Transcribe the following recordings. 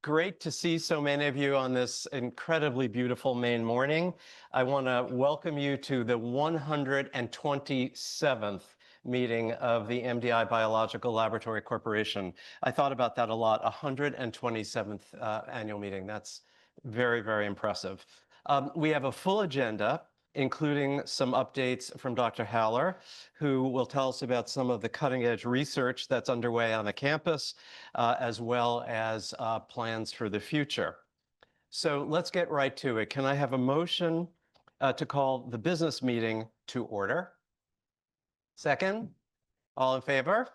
great to see so many of you on this incredibly beautiful Maine morning. I want to welcome you to the 127th meeting of the MDI Biological Laboratory Corporation. I thought about that a lot, 127th annual meeting. That's very, very impressive. We have a full agenda, including some updates from Dr. Haller, who will tell us about some of the cutting-edge research that's underway on the campus, as well as plans for the future. So let's get right to it. Can I have a motion to call the business meeting to order? Second? All in favor?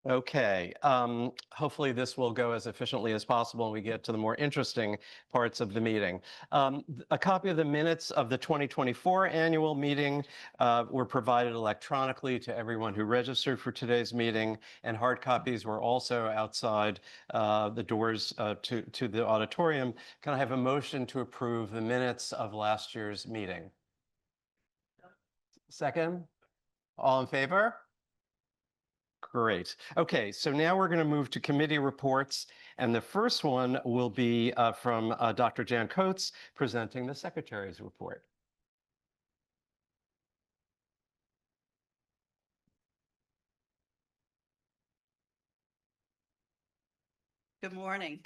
Okay, hopefully this will go as efficiently as possible and we get to the more interesting parts of the meeting. A copy of the minutes of the 2024 annual meeting were provided electronically to everyone who registered for today's meeting, and hard copies were also outside the doors to the auditorium. Can I have a motion to approve the minutes of last year's meeting? Second? All in favor? Great. Okay, so now we're going to move to committee reports, and the first one will be from Dr. Jan Coates presenting the Secretary's report. Good morning.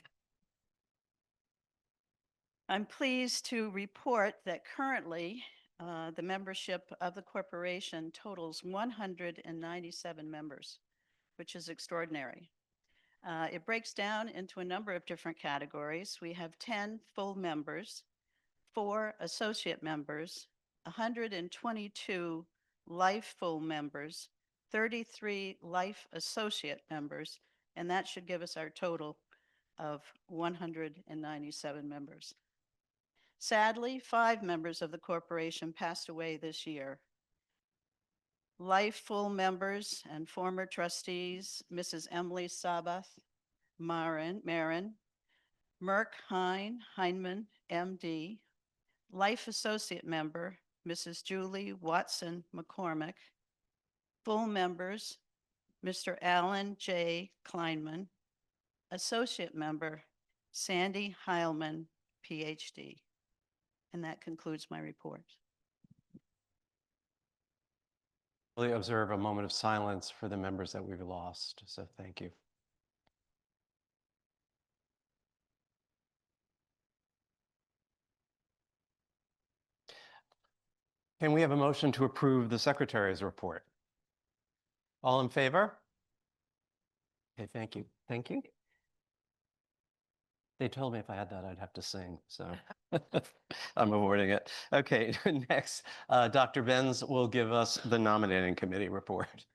I'm pleased to report that currently the membership of the corporation totals 197 members, which is extraordinary. It breaks down into a number of different categories. We have 10 full members, 4 associate members, 122 life full members, 33 life associate members, and that should give us our total of 197 members. Sadly, 5 members of the corporation passed away this year. Life full members and former trustees, Mrs. Emily Sabath Marin, Merck Heineman, MD, life associate member, Mrs. Julie Watson McCormick, full members, Mr. Alan J. Kleinman, associate member, Sandy Heilman, PhD. And that concludes my report. Really observe a moment of silence for the members that we've lost, so thank you. Can we have a motion to approve the Secretary's report? All in favor? Okay, thank you. Thank you. They told me if I had that, I'd have to sing, so I'm avoiding it. Okay, next, Dr. Benz will give us the nominating committee report.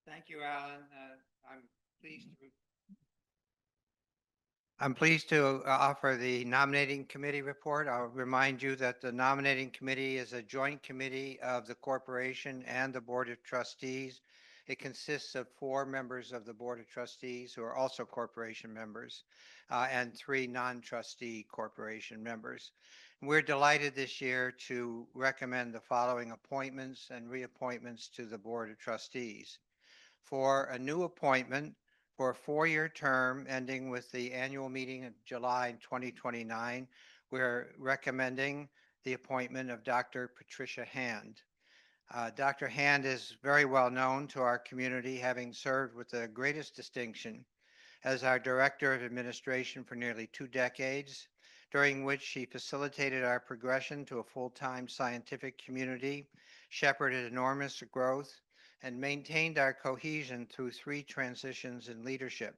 Thank you, Alan. I'm pleased to offer the nominating committee report. I'll remind you that the nominating committee is a joint committee of the corporation and the Board of Trustees. It consists of 4 members of the Board of Trustees who are also corporation members and 3 non-trustee corporation members. We're delighted this year to recommend the following appointments and reappointments to the Board of Trustees. For a new appointment for a 4-year term ending with the annual meeting of July 2029, we're recommending the appointment of Dr. Patricia Hand. Dr. Hand is very well known to our community, having served with the greatest distinction as our Director of Administration for nearly 2 decades, during which she facilitated our progression to a full-time scientific community, shepherded enormous growth, and maintained our cohesion through 3 transitions in leadership.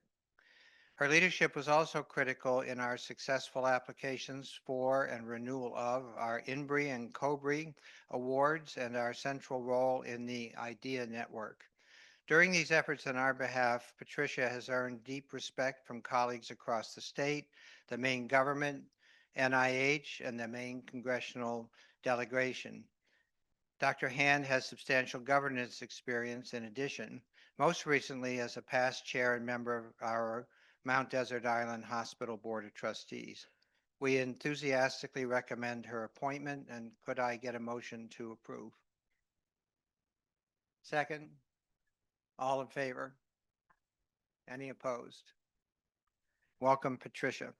Her leadership was also critical in our successful applications for and renewal of our INBRI and COBRI awards and our central role in the IDEA network. During these efforts on our behalf, Patricia has earned deep respect from colleagues across the state, the Maine government, NIH, and the Maine congressional delegation. Dr. Hand has substantial governance experience in addition, most recently as a past chair and member of our Mount Desert Island Hospital Board of Trustees. We enthusiastically recommend her appointment, and could I get a motion to approve? Second? All in favor? Any opposed? Welcome, Patricia.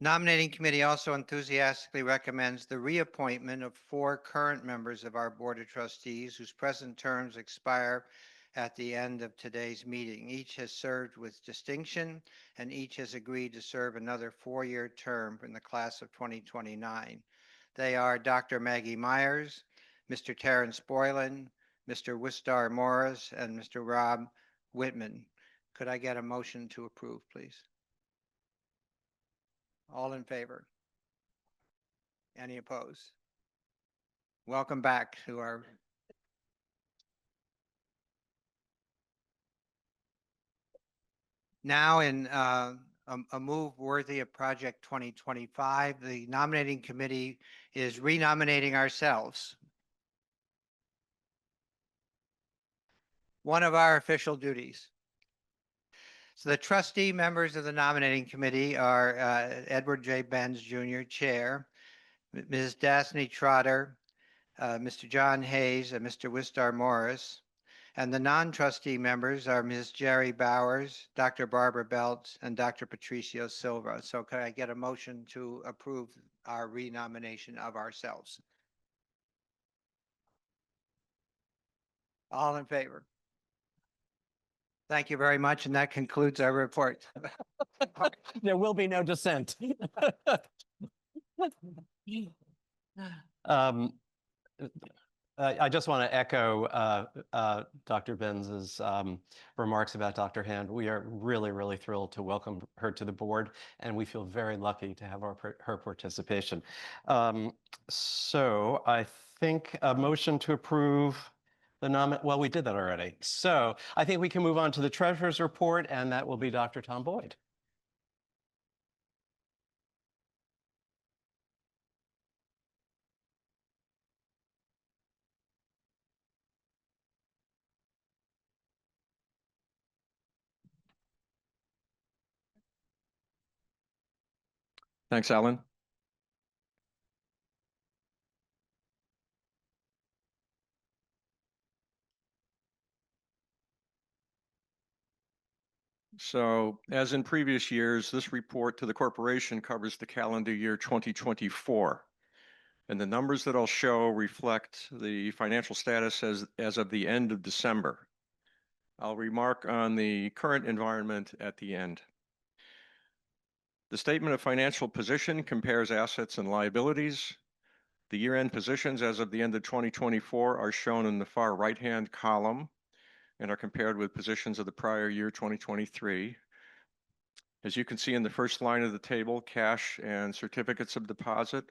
Nominating Committee also enthusiastically recommends the reappointment of 4 current members of our Board of Trustees whose present terms expire at the end of today's meeting. Each has served with distinction, and each has agreed to serve another 4-year term in the class of 2029. They are Dr. Maggie Myers, Mr. Terrence Boylan, Mr. Wistar Morris, and Mr. Rob Whitman. Could I get a motion to approve, please? All in favor? Any opposed? Welcome back to our. Now in a move worthy of Project 2025, the nominating committee is renominating ourselves. One of our official duties. So the trustee members of the nominating committee are Edward J. Benz Jr., Chair, Ms. Daphne Trotter, Mr. John Hayes, and Mr. Wistar Morris. And the non-trustee members are Ms. Jerry Bowers, Dr. Barbara Beltz, and Dr. Patricio Silva. So could I get a motion to approve our renomination of ourselves? All in favor? Thank you very much, and that concludes our report. There will be no dissent. Um, I just want to echo Dr. Benz's remarks about Dr. Hand. We are really, really thrilled to welcome her to the board, and we feel very lucky to have her participation. So I think a motion to approve the well, we did that already. So I think we can move on to the treasurer's report, and that will be Dr. Tom Boyd. Thanks, Alan. So, as in previous years, this report to the corporation covers the calendar year 2024. And the numbers that I'll show reflect the financial status as of the end of December. I'll remark on the current environment at the end. The statement of financial position compares assets and liabilities. The year-end positions as of the end of 2024 are shown in the far right-hand column and are compared with positions of the prior year, 2023. As you can see in the first line of the table, cash and certificates of deposit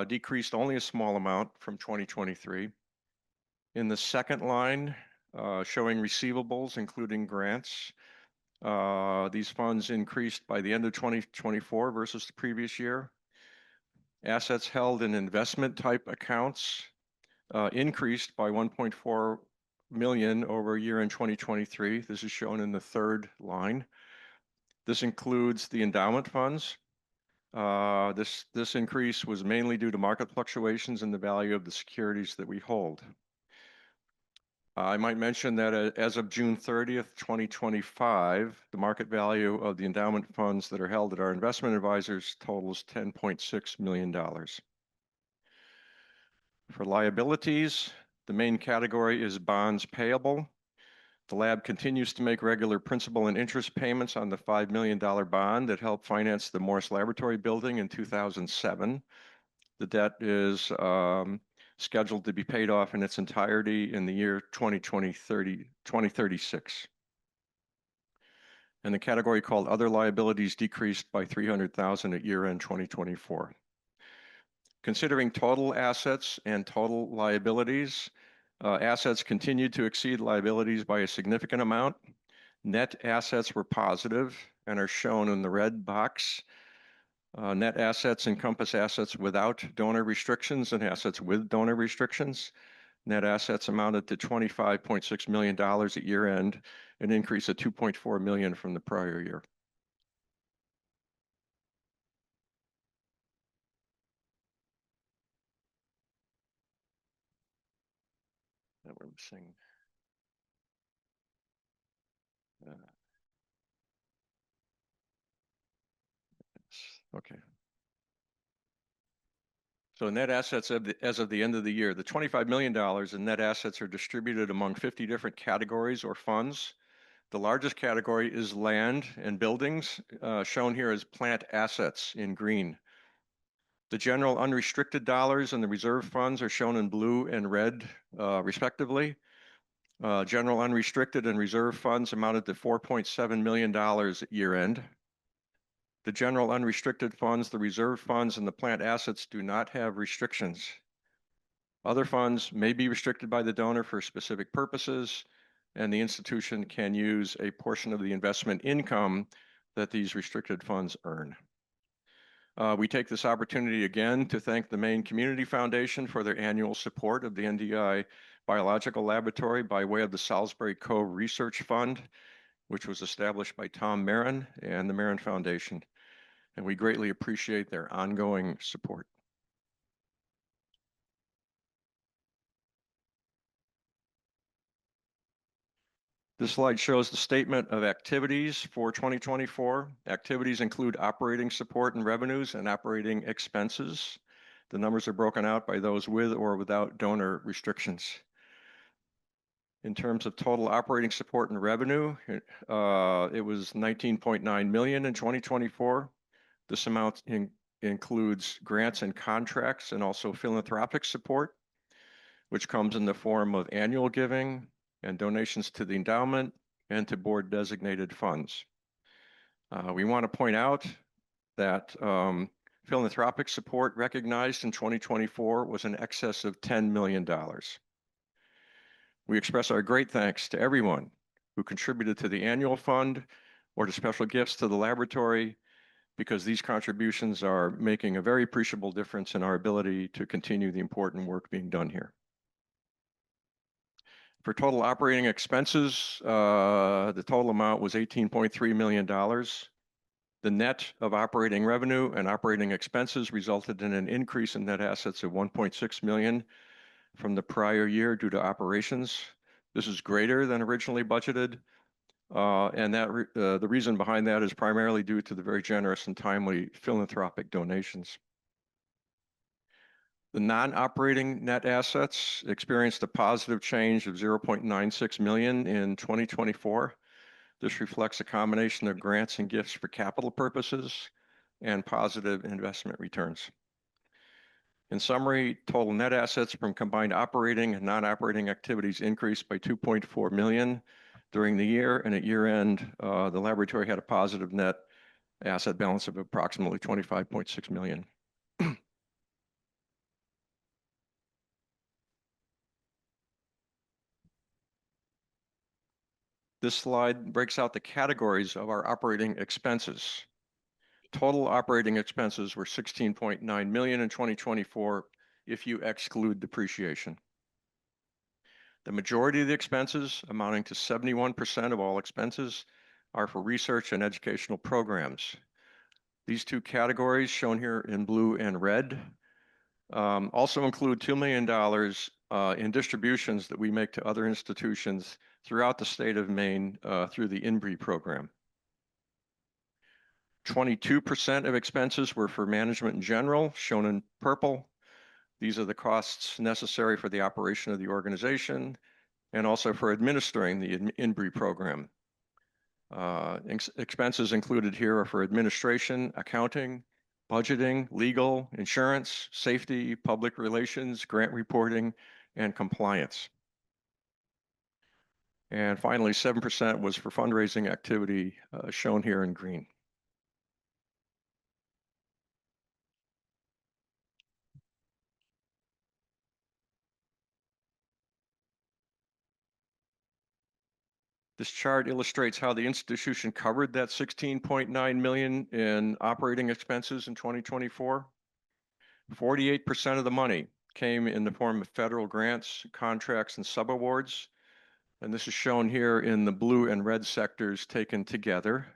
decreased only a small amount from 2023. In the second line, showing receivables, including grants, these funds increased by the end of 2024 versus the previous year. Assets held in investment type accounts increased by 1.4 million over year in 2023. This is shown in the third line. This includes the endowment funds. This increase was mainly due to market fluctuations in the value of the securities that we hold. I might mention that as of June 30th, 2025, the market value of the endowment funds that are held at our investment advisors totals $10.6 million. For liabilities, the main category is bonds payable. The lab continues to make regular principal and interest payments on the $5 million bond that helped finance the Morris Laboratory building in 2007. The debt is scheduled to be paid off in its entirety in the year 2036. And the category called other liabilities decreased by $300,000 at year-end 2024. Considering total assets and total liabilities, assets continued to exceed liabilities by a significant amount. Net assets were positive and are shown in the red box. Net assets encompass assets without donor restrictions and assets with donor restrictions. Net assets amounted to $25.6 million at year end, an increase of $2.4 million from the prior year. that we're missing. Okay. So net assets as of the end of the year, the $25 million in net assets are distributed among 50 different categories or funds. The largest category is land and buildings, shown here as plant assets in green. The general unrestricted dollars and the reserve funds are shown in blue and red, respectively. General unrestricted and reserve funds amounted to $4.7 million at year end. The general unrestricted funds, the reserve funds, and the plant assets do not have restrictions. Other funds may be restricted by the donor for specific purposes, and the institution can use a portion of the investment income that these restricted funds earn. We take this opportunity again to thank the Maine Community Foundation for their annual support of the NDI Biological Laboratory by way of the Salisbury Cove Research Fund, which was established by Tom Marin and the Marin Foundation, and we greatly appreciate their ongoing support. This slide shows the statement of activities for 2024. Activities include operating support and revenues and operating expenses. The numbers are broken out by those with or without donor restrictions. In terms of total operating support and revenue, it was $19.9 million in 2024. This amount includes grants and contracts and also philanthropic support, which comes in the form of annual giving and donations to the endowment and to board designated funds. We want to point out that philanthropic support recognized in 2024 was in excess of $10 million. We express our great thanks to everyone who contributed to the annual fund or to special gifts to the laboratory, because these contributions are making a very appreciable difference in our ability to continue the important work being done here. For total operating expenses, the total amount was $18.3 million. The net of operating revenue and operating expenses resulted in an increase in net assets of $1.6 million from the prior year due to operations. This is greater than originally budgeted, and the reason behind that is primarily due to the very generous and timely philanthropic donations. The non-operating net assets experienced a positive change of $0.96 million in 2024. This reflects a combination of grants and gifts for capital purposes and positive investment returns. In summary, total net assets from combined operating and non-operating activities increased by $2.4 million during the year, and at year end, the laboratory had a positive net asset balance of approximately $25.6 million. This slide breaks out the categories of our operating expenses. Total operating expenses were $16.9 million in 2024 if you exclude depreciation. The majority of the expenses, amounting to 71% of all expenses, are for research and educational programs. These two categories, shown here in blue and red, also include $2 million in distributions that we make to other institutions throughout the state of Maine through the MDIBL program. 22% of expenses were for management in general, shown in purple. These are the costs necessary for the operation of the organization and also for administering the MDIBL program. Expenses included here are for administration, accounting, budgeting, legal, insurance, safety, public relations, grant reporting, and compliance. And finally, 7% was for fundraising activity, shown here in green. This chart illustrates how the institution covered that $16.9 million in operating expenses in 2024. 48% of the money came in the form of federal grants, contracts, and subawards. And this is shown here in the blue and red sectors taken together.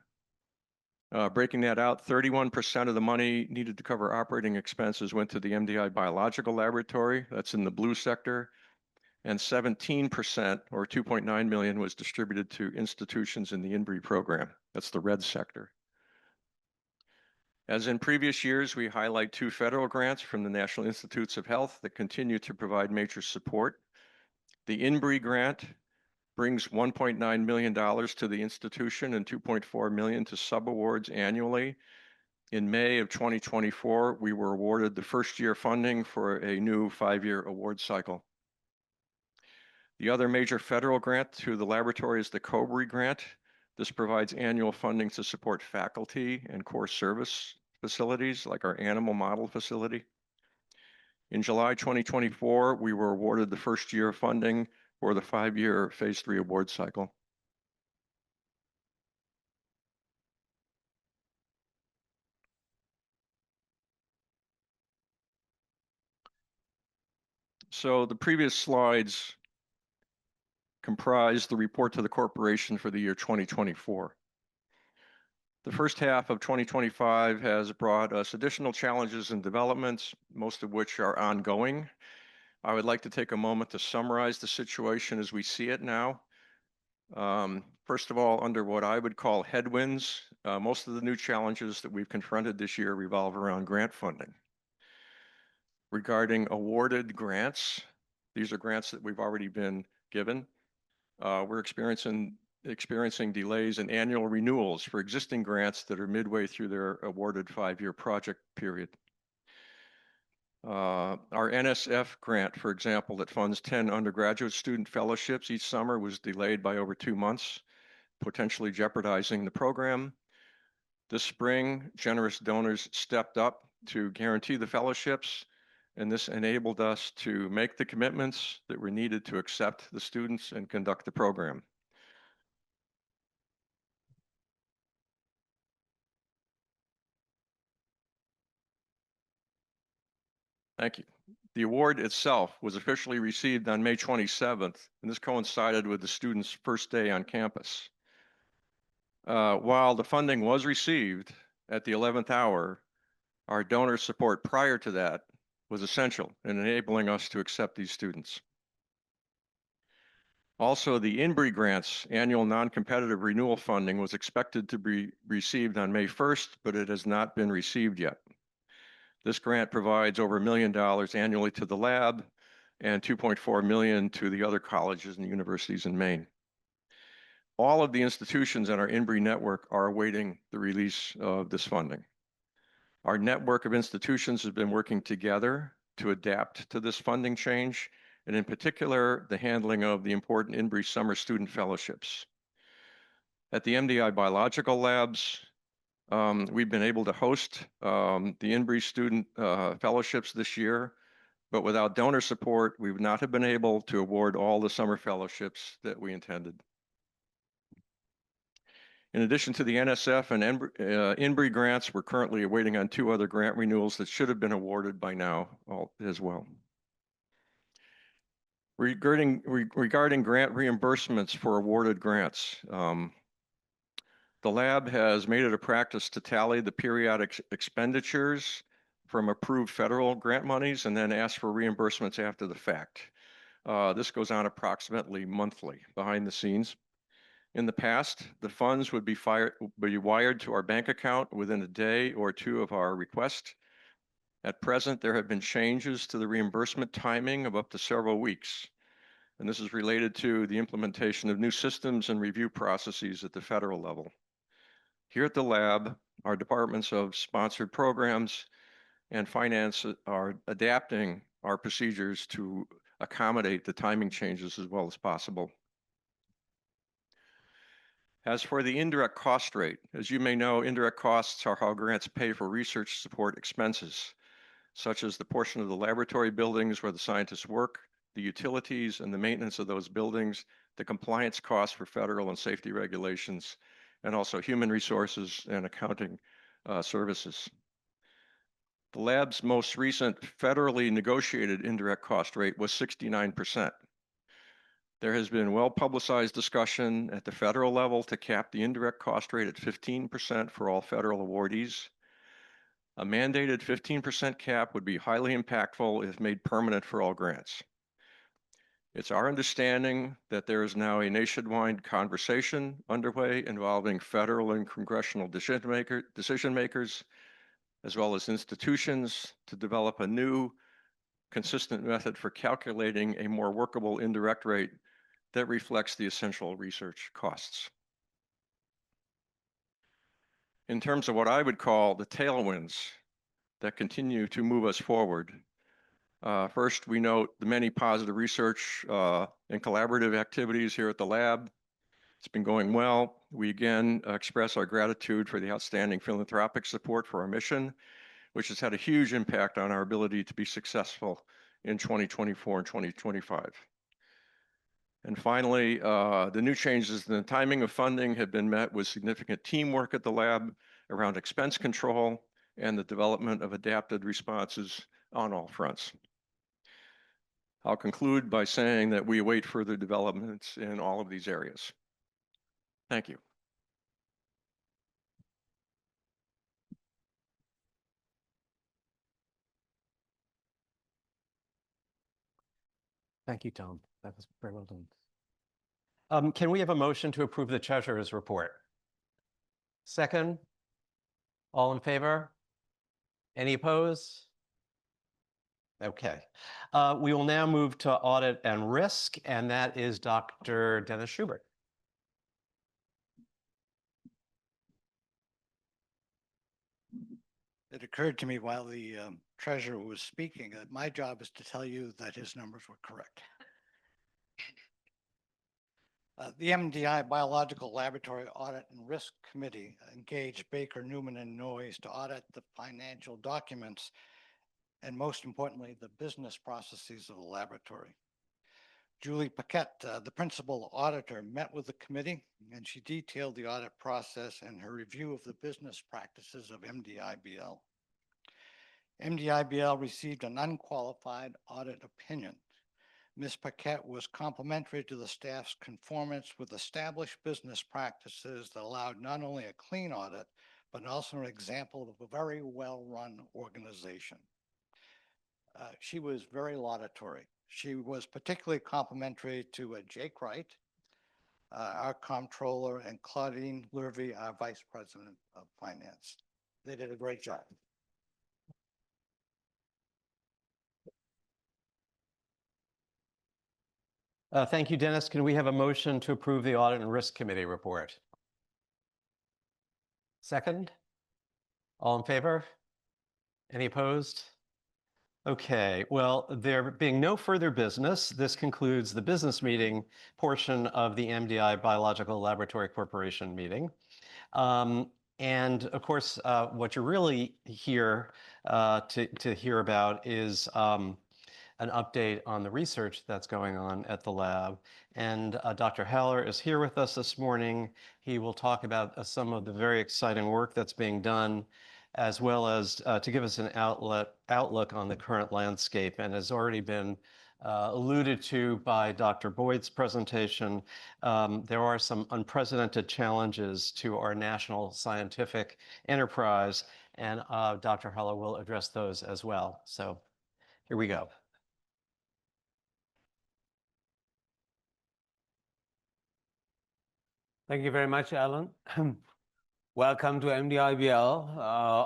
Breaking that out, 31% of the money needed to cover operating expenses went to the MDI Biological Laboratory. That's in the blue sector. and 17% or 2.9 million was distributed to institutions in the INBRE program. That's the red sector. As in previous years, we highlight 2 federal grants from the National Institutes of Health that continue to provide major support. The INBRE grant brings $1.9 million to the institution and $2.4 million to subawards annually. In May of 2024, we were awarded the first year funding for a new 5-year award cycle. The other major federal grant through the laboratory is the COBRE grant. This provides annual funding to support faculty and core service facilities like our animal model facility. In July 2024, we were awarded the first year of funding for the 5-year phase 3 award cycle. So the previous slides comprise the report to the corporation for the year 2024. The first half of 2025 has brought us additional challenges and developments, most of which are ongoing. I would like to take a moment to summarize the situation as we see it now. First of all, under what I would call headwinds, most of the new challenges that we've confronted this year revolve around grant funding. Regarding awarded grants, these are grants that we've already been given. We're experiencing delays in annual renewals for existing grants that are midway through their awarded 5-year project period. Our NSF grant, for example, that funds 10 undergraduate student fellowships each summer was delayed by over 2 months, potentially jeopardizing the program. This spring, generous donors stepped up to guarantee the fellowships, and this enabled us to make the commitments that were needed to accept the students and conduct the program. Thank you. The award itself was officially received on May 27th, and this coincided with the students' first day on campus. While the funding was received at the 11th hour, our donor support prior to that was essential in enabling us to accept these students. Also, the INBRE grants annual non-competitive renewal funding was expected to be received on May 1st, but it has not been received yet. This grant provides over $1 million annually to the lab and $2.4 million to the other colleges and universities in Maine. All of the institutions in our INBRE network are awaiting the release of this funding. Our network of institutions has been working together to adapt to this funding change, and in particular, the handling of the important INBRE summer student fellowships. At the MDI Biological Labs, we've been able to host the INBRE student fellowships this year, but without donor support, we would not have been able to award all the summer fellowships that we intended. In addition to the NSF and INBRE grants, we're currently awaiting on 2 other grant renewals that should have been awarded by now as well. Regarding grant reimbursements for awarded grants, the lab has made it a practice to tally the periodic expenditures from approved federal grant monies and then ask for reimbursements after the fact. This goes on approximately monthly behind the scenes. In the past, the funds would be wired to our bank account within a day or 2 of our request. At present, there have been changes to the reimbursement timing of up to several weeks, and this is related to the implementation of new systems and review processes at the federal level. Here at the lab, our departments of sponsored programs and finance are adapting our procedures to accommodate the timing changes as well as possible. As for the indirect cost rate, as you may know, indirect costs are how grants pay for research support expenses, such as the portion of the laboratory buildings where the scientists work, the utilities and the maintenance of those buildings, the compliance costs for federal and safety regulations, and also human resources and accounting services. The lab's most recent federally negotiated indirect cost rate was 69%. There has been well-publicized discussion at the federal level to cap the indirect cost rate at 15% for all federal awardees. A mandated 15% cap would be highly impactful if made permanent for all grants. It's our understanding that there is now a nationwide conversation underway involving federal and congressional decision makers, as well as institutions, to develop a new, consistent method for calculating a more workable indirect rate that reflects the essential research costs. In terms of what I would call the tailwinds that continue to move us forward, first, we note the many positive research and collaborative activities here at the lab. It's been going well. We again express our gratitude for the outstanding philanthropic support for our mission, which has had a huge impact on our ability to be successful in 2024 and 2025. And finally, the new changes in the timing of funding have been met with significant teamwork at the lab around expense control and the development of adapted responses on all fronts. I'll conclude by saying that we await further developments in all of these areas. Thank you. Thank you, Tom. That was very well done. Can we have a motion to approve the treasurer's report? Second? All in favor? Any opposed? Okay. We will now move to audit and risk, and that is Dr. Dennis Schubert. It occurred to me while the treasurer was speaking that my job is to tell you that his numbers were correct. The MDI Biological Laboratory Audit and Risk Committee engaged Baker, Newman, and Noyes to audit the financial documents and, most importantly, the business processes of the laboratory. Julie Paquette, the principal auditor, met with the committee, and she detailed the audit process and her review of the business practices of MDIBL. MDIBL received an unqualified audit opinion. Ms. Paquette was complimentary to the staff's conformance with established business practices that allowed not only a clean audit, but also an example of a very well-run organization. She was very laudatory. She was particularly complimentary to Jake Wright, our comptroller, and Claudine Lurvy, our vice president of finance. They did a great job. Thank you, Dennis. Can we have a motion to approve the Audit and Risk Committee report? Second? All in favor? Any opposed? Okay, well, there being no further business, this concludes the business meeting portion of the MDI Biological Laboratory Corporation meeting. And of course, what you're really here to hear about is an update on the research that's going on at the lab. And Dr. Haller is here with us this morning. He will talk about some of the very exciting work that's being done, as well as to give us an outlook on the current landscape, and has already been alluded to by Dr. Boyd's presentation. There are some unprecedented challenges to our national scientific enterprise, and Dr. Haller will address those as well. So here we go. Thank you very much, Alan. Welcome to MDIBL.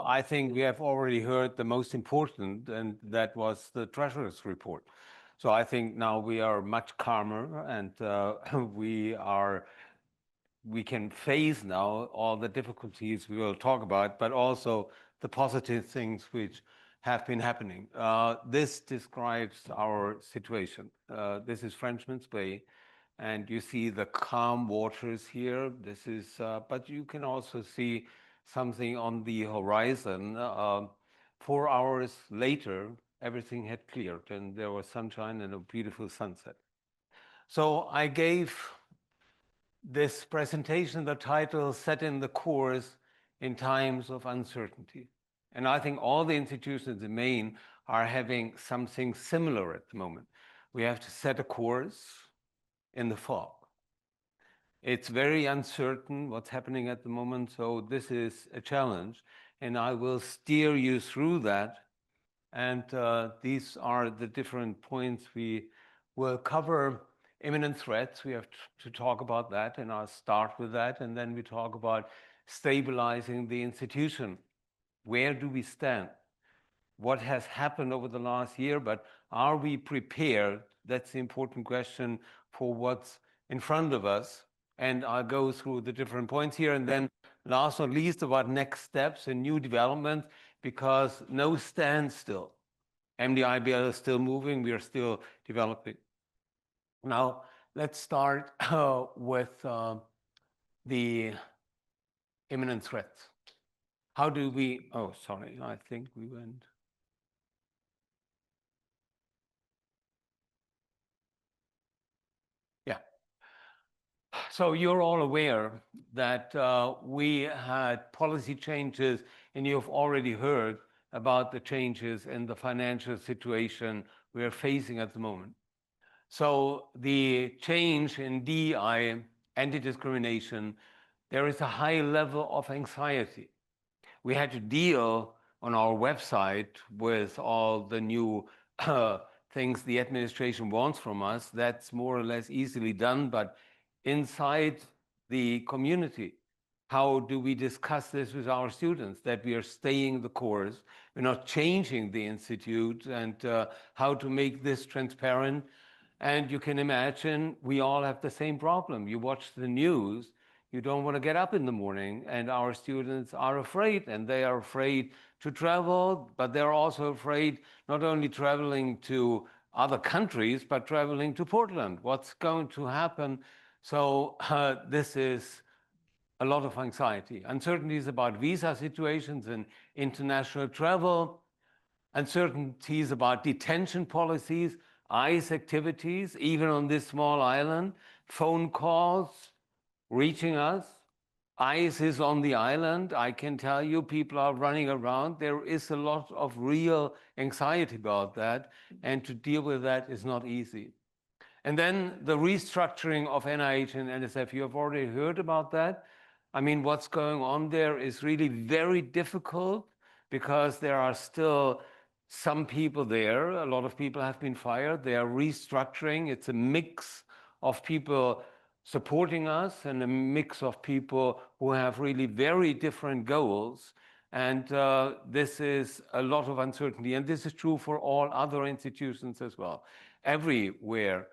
I think we have already heard the most important, and that was the treasurer's report. So I think now we are much calmer, and we can face now all the difficulties we will talk about, but also the positive things which have been happening. This describes our situation. This is Frenchman's Bay. And you see the calm waters here. This is, but you can also see something on the horizon. 4 hours later, everything had cleared and there was sunshine and a beautiful sunset. So I gave this presentation the title, Setting the Course in Times of Uncertainty. And I think all the institutions in Maine are having something similar at the moment. We have to set a course in the fog. It's very uncertain what's happening at the moment, so this is a challenge, and I will steer you through that. And these are the different points we We'll cover imminent threats. We have to talk about that, and I'll start with that. And then we talk about stabilizing the institution. Where do we stand? What has happened over the last year, but are we prepared? That's the important question for what's in front of us. And I'll go through the different points here. And then last but not least, about next steps and new developments, because no standstill. MDIBL is still moving. We are still developing. Now, let's start with the imminent threats. How do we, oh, sorry, I think we went. Yeah. So you're all aware that we had policy changes, and you've already heard about the changes in the financial situation we are facing at the moment. So the change in DI, anti-discrimination, there is a high level of anxiety. We had to deal on our website with all the new things the administration wants from us. That's more or less easily done, but inside the community, how do we discuss this with our students, that we are staying the course, we're not changing the institute, and how to make this transparent. And you can imagine we all have the same problem. You watch the news, you don't want to get up in the morning, and our students are afraid, and they are afraid to travel, but they're also afraid not only traveling to other countries, but traveling to Portland. What's going to happen? So this is a lot of anxiety. Uncertainties about visa situations and international travel, uncertainties about detention policies, ICE activities, even on this small island, phone calls reaching us. ICE is on the island. I can tell you, people are running around. There is a lot of real anxiety about that, and to deal with that is not easy. And then the restructuring of NIH and NSF, you have already heard about that. I mean, what's going on there is really very difficult because there are still some people there. A lot of people have been fired. They are restructuring. It's a mix of people supporting us and a mix of people who have really very different goals. And this is a lot of uncertainty. And this is true for all other institutions as well. Everywhere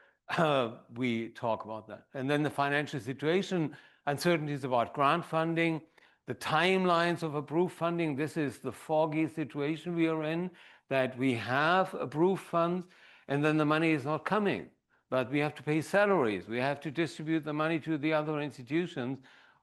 we talk about that. And then the financial situation, uncertainties about grant funding, the timelines of approved funding. This is the foggy situation we are in, that we have approved funds and then the money is not coming. But we have to pay salaries. We have to distribute the money to the other institutions,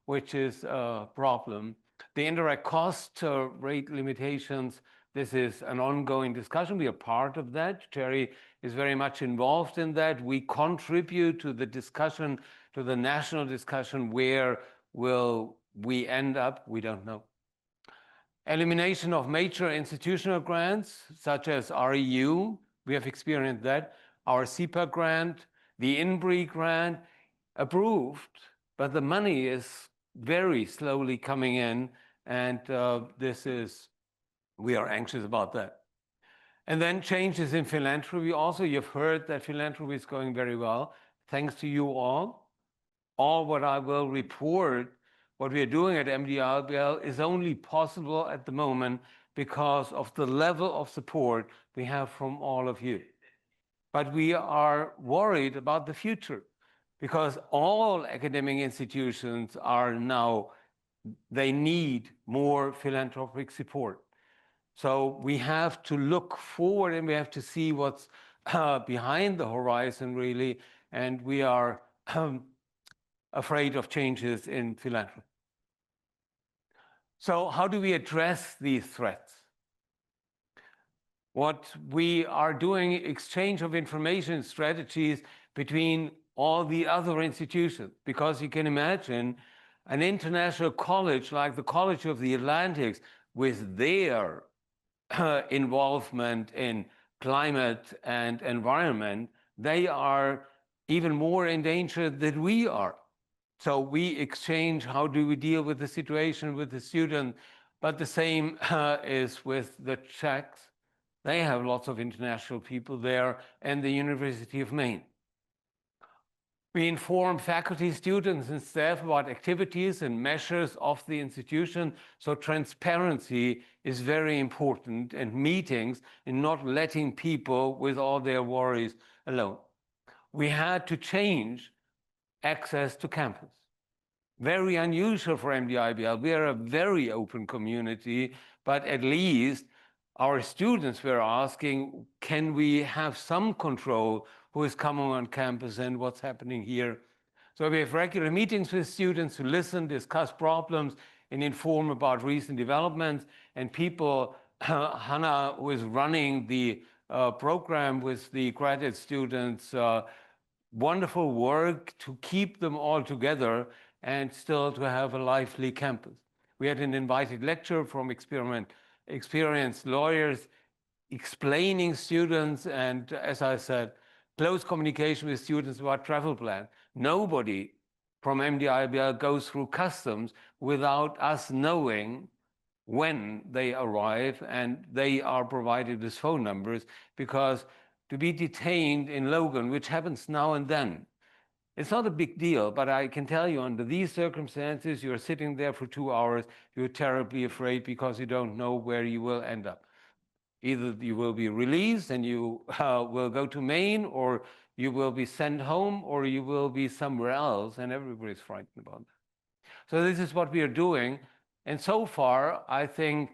which is a problem. The indirect cost rate limitations, this is an ongoing discussion. We are part of that. Terry is very much involved in that. We contribute to the discussion, to the national discussion. Where will we end up? We don't know. Elimination of major institutional grants, such as REU. We have experienced that. Our CEPA grant, the INBRI grant, approved, but the money is very slowly coming in, and we are anxious about that. And then changes in philanthropy. Also, you've heard that philanthropy is going very well, thanks to you all. All what I will report, what we are doing at MDIBL, is only possible at the moment because of the level of support we have from all of you. But we are worried about the future because all academic institutions are now, they need more philanthropic support. So we have to look forward and we have to see what's behind the horizon, really. And we are afraid of changes in philanthropy. So how do we address these threats? What we are doing, exchange of information strategies between all the other institutions, because you can imagine an international college like the College of the Atlantics, with their involvement in climate and environment, they are even more in danger than we are. So we exchange, how do we deal with the situation with the student, but the same is with the Czechs. They have lots of international people there, and the University of Maine. We inform faculty, students, and staff about activities and measures of the institution. So transparency is very important, and meetings, and not letting people with all their worries alone. We had to change access to campus. Very unusual for MDIBL. We are a very open community, but at least our students were asking, can we have some control who is coming on campus and what's happening here? So we have regular meetings with students who listen, discuss problems, and inform about recent developments. And people, Hannah, who is running the program with the graduate students, wonderful work to keep them all together and still to have a lively campus. We had an invited lecture from experienced lawyers explaining students, and as I said, close communication with students about travel plan. Nobody from MDIBL goes through customs without us knowing when they arrive, and they are provided with phone numbers, because to be detained in Logan, which happens now and then, it's not a big deal, but I can tell you, under these circumstances, you're sitting there for 2 hours, you're terribly afraid because you don't know where you will end up. Either you will be released and you will go to Maine, or you will be sent home, or you will be somewhere else, and everybody's frightened about that. So this is what we are doing. And so far, I think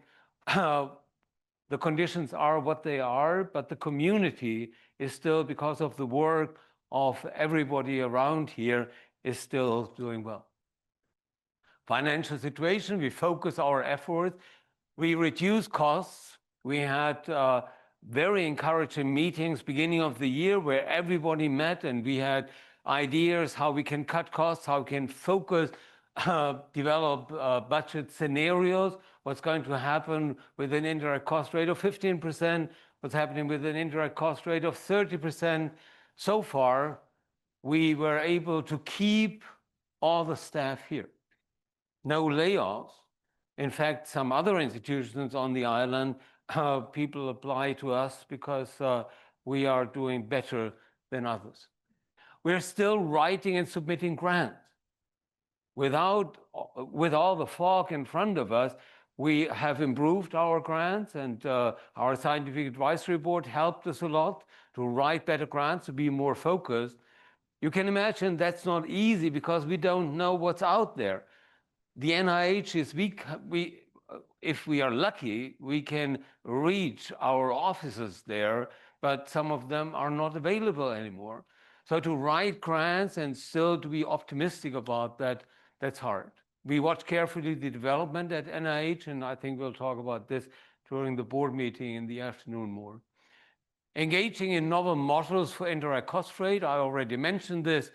the conditions are what they are, but the community is still, because of the work of everybody around here, is still doing well. Financial situation, we focus our efforts, we reduce costs. We had very encouraging meetings beginning of the year where everybody met, and we had ideas how we can cut costs, how we can focus, develop budget scenarios, what's going to happen with an indirect cost rate of 15%, what's happening with an indirect cost rate of 30%. So far, we were able to keep all the staff here. No layoffs. In fact, some other institutions on the island, people apply to us because we are doing better than others. We're still writing and submitting grants. With all the fog in front of us, we have improved our grants, and our scientific advisory board helped us a lot to write better grants, to be more focused. You can imagine that's not easy because we don't know what's out there. The NIH is if we are lucky, we can reach our offices there, but some of them are not available anymore. So to write grants and still to be optimistic about that, that's hard. We watch carefully the development at NIH, and I think we'll talk about this during the board meeting in the afternoon more. Engaging in novel models for indirect cost rate, I already mentioned this.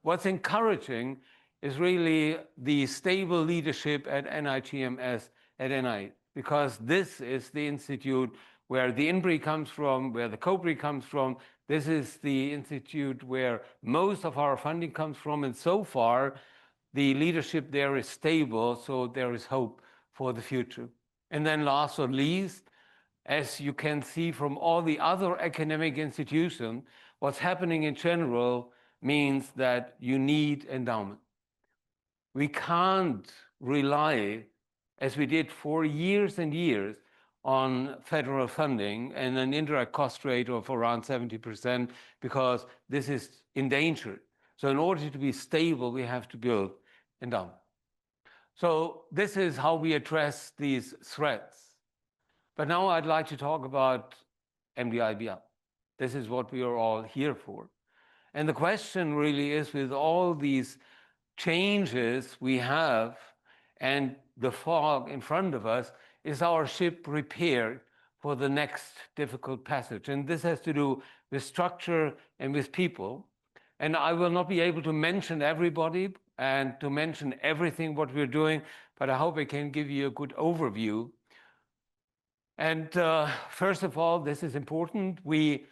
What's encouraging is really the stable leadership at NIGMS at NIH, because this is the institute where the INBRI comes from, where the COBRI comes from. This is the institute where most of our funding comes from, and so far, the leadership there is stable, so there is hope for the future. And then last but not least, as you can see from all the other academic institutions, what's happening in general means that you need endowment. We can't rely, as we did for years and years, on federal funding and an indirect cost rate of around 70%, because this is endangered. So in order to be stable, we have to build endowment. So this is how we address these threats. But now I'd like to talk about MDIBL. This is what we are all here for. And the question really is, with all these changes we have and the fog in front of us, is our ship prepared for the next difficult passage? And this has to do with structure and with people. And I will not be able to mention everybody and to mention everything what we're doing, but I hope I can give you a good overview. And first of all, this is important. We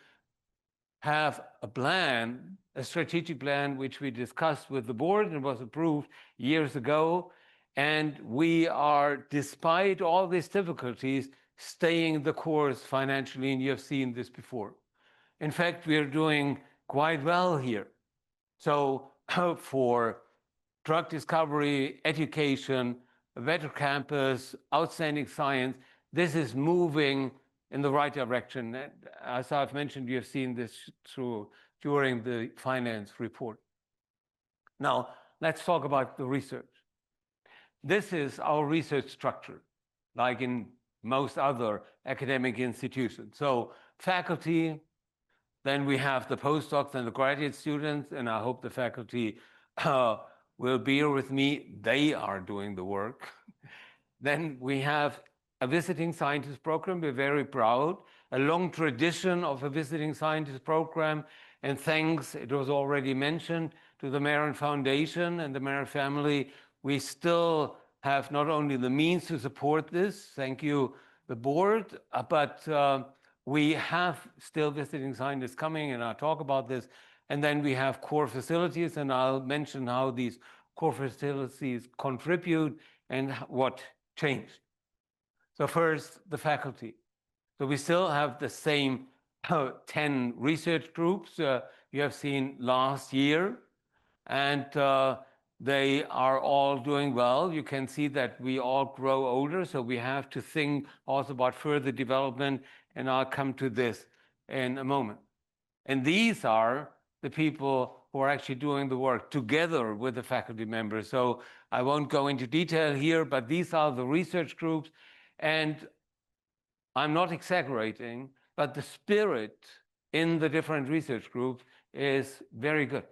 have a plan, a strategic plan, which we discussed with the board and was approved years ago. And we are, despite all these difficulties, staying the course financially, and you have seen this before. In fact, we are doing quite well here. So for drug discovery, education, a better campus, outstanding science, this is moving in the right direction. And as I've mentioned, you have seen this during the finance report. Now, let's talk about the research. This is our research structure, like in most other academic institutions. So faculty, then we have the postdocs and the graduate students, and I hope the faculty will bear with me. They are doing the work. Then we have a visiting scientist program. We're very proud. A long tradition of a visiting scientist program. And thanks, it was already mentioned, to the Marin Foundation and the Marin family, we still have not only the means to support this, thank you, the board, but we have still visiting scientists coming, and I'll talk about this. And then we have core facilities, and I'll mention how these core facilities contribute and what changed. So first, the faculty. So we still have the same 10 research groups you have seen last year, and they are all doing well. You can see that we all grow older, so we have to think also about further development, and I'll come to this in a moment. And these are the people who are actually doing the work together with the faculty members. So I won't go into detail here, but these are the research groups. And I'm not exaggerating, but the spirit in the different research groups is very good.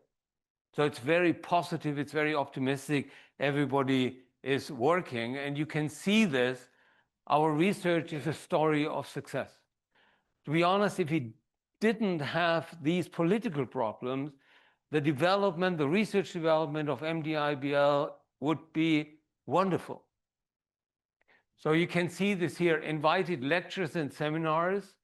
So it's very positive, it's very optimistic. Everybody is working, and you can see this. Our research is a story of success. To be honest, if we didn't have these political problems, the development, the research development of MDIBL would be wonderful. So you can see this here, invited lectures and seminars.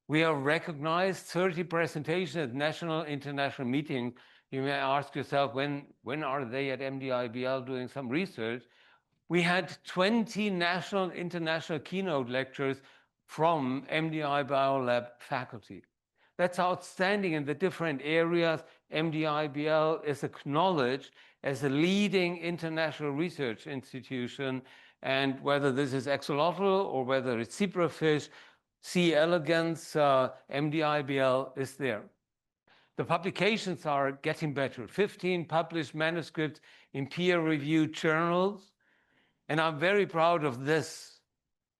We are recognized, 30 presentations at national, international meetings. You may ask yourself, when are they at MDIBL doing some research? We had 20 national, international keynote lectures from MDI Biolab faculty. That's outstanding in the different areas. MDIBL is acknowledged as a leading international research institution, and whether this is axolotl or whether it's zebrafish, C. elegans, MDIBL is there. The publications are getting better. 15 published manuscripts in peer-reviewed journals, and I'm very proud of this.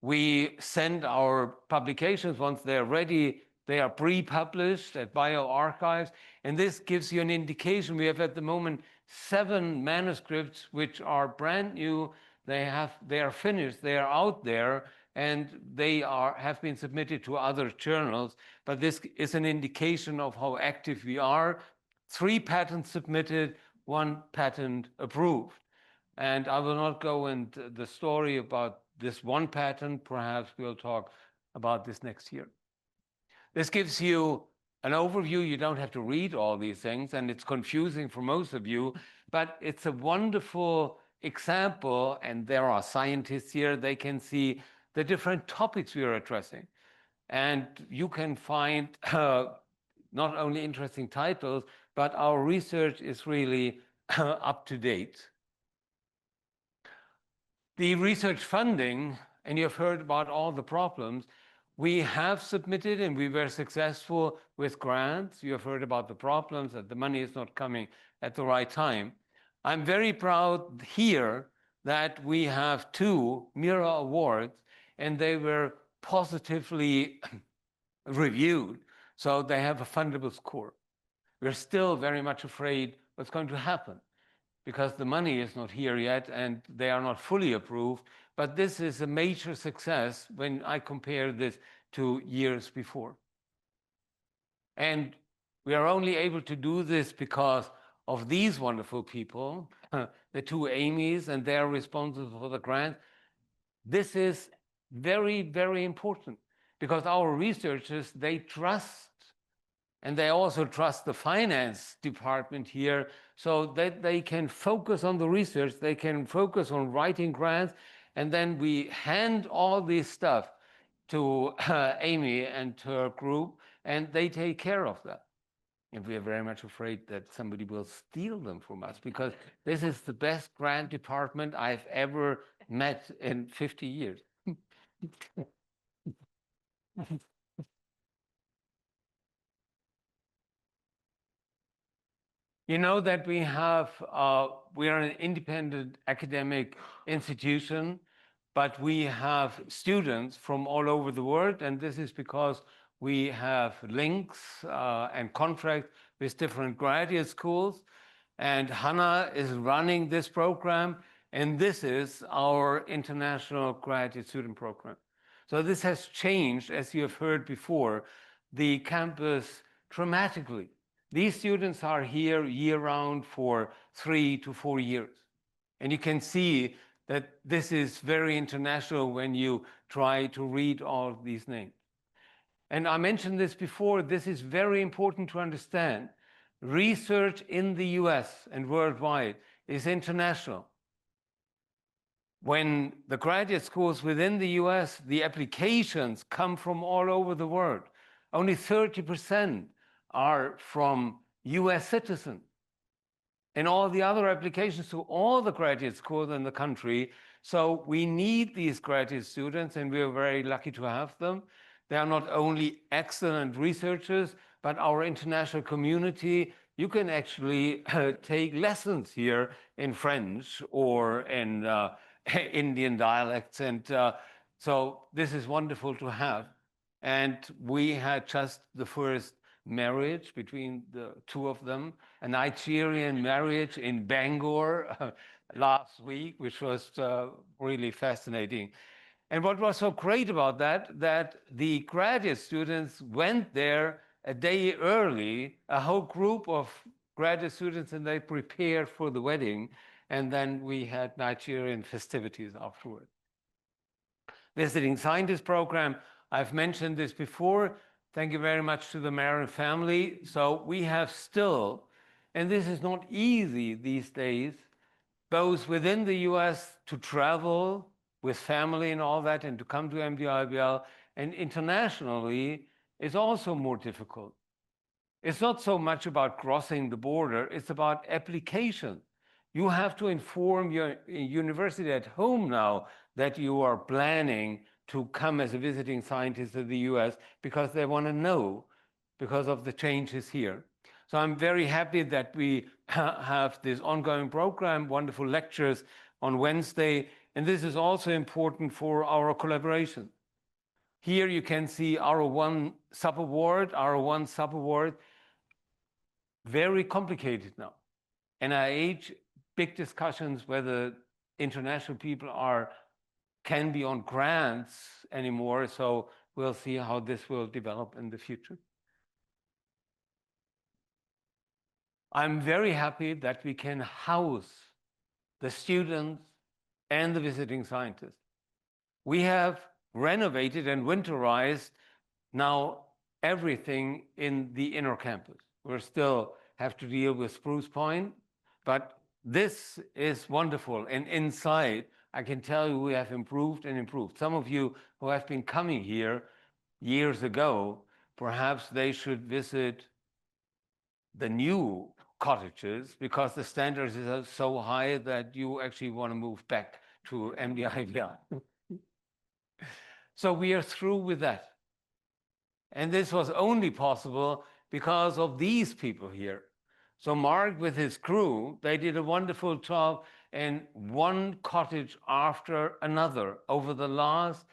We send our publications, once they're ready, they are pre-published at bioarchives, and this gives you an indication. We have at the moment 7 manuscripts which are brand new. They are finished, they are out there, and they have been submitted to other journals. But this is an indication of how active we are. 3 patents submitted, 1 patent approved. And I will not go into the story about this 1 patent. Perhaps we'll talk about this next year. This gives you an overview. You don't have to read all these things, and it's confusing for most of you, but it's a wonderful example, and there are scientists here. They can see the different topics we are addressing. And you can find not only interesting titles, but our research is really up to date. The research funding, and you've heard about all the problems, we have submitted and we were successful with grants. You have heard about the problems, that the money is not coming at the right time. I'm very proud here that we have 2 MIRA awards, and they were positively reviewed, so they have a fundable score. We're still very much afraid what's going to happen, because the money is not here yet and they are not fully approved. But this is a major success when I compare this to years before. And we are only able to do this because of these wonderful people, the 2 Amy's, and they are responsible for the grant. This is very, very important, because our researchers, they trust, and they also trust the finance department here, so that they can focus on the research, they can focus on writing grants, and then we hand all this stuff to Amy and her group, and they take care of that. And we are very much afraid that somebody will steal them from us, because this is the best grant department I've ever met in 50 years. You know that we are an independent academic institution, but we have students from all over the world, and this is because we have links and contracts with different graduate schools. And Hannah is running this program, and this is our international graduate student program. So this has changed, as you have heard before, the campus dramatically. These students are here year-round for 3 to 4 years. And you can see that this is very international when you try to read all these names. And I mentioned this before, this is very important to understand. Research in the US and worldwide is international. When the graduate schools within the US, the applications come from all over the world. Only 30% are from US citizens. And all the other applications to all the graduate schools in the country. So we need these graduate students, and we are very lucky to have them. They are not only excellent researchers, but our international community, you can actually take lessons here in French or in Indian dialects. And so this is wonderful to have. And we had just the first marriage between the two of them, a Nigerian marriage in Bangor last week, which was really fascinating. And what was so great about that, that the graduate students went there a day early, a whole group of graduate students, and they prepared for the wedding. And then we had Nigerian festivities afterward. Visiting Scientist Program, I've mentioned this before. Thank you very much to the Marin family. So we have still, and this is not easy these days, both within the US to travel with family and all that, and to come to MDIBL, and internationally is also more difficult. It's not so much about crossing the border, it's about application. You have to inform your university at home now that you are planning to come as a visiting scientist to the US, because they want to know because of the changes here. So I'm very happy that we have this ongoing program, wonderful lectures on Wednesday, and this is also important for our collaboration. Here you can see our one sub-award, very complicated now. NIH, big discussions whether international people can be on grants anymore, so we'll see how this will develop in the future. I'm very happy that we can house the students and the visiting scientists. We have renovated and winterized now everything in the inner campus. We still have to deal with Spruce Point, but this is wonderful. And inside, I can tell you we have improved and improved. Some of you who have been coming here years ago, perhaps they should visit the new cottages, because the standards are so high that you actually want to move back to MDIBL. So we are through with that. And this was only possible because of these people here. So Mark with his crew, they did a wonderful job, and one cottage after another over the last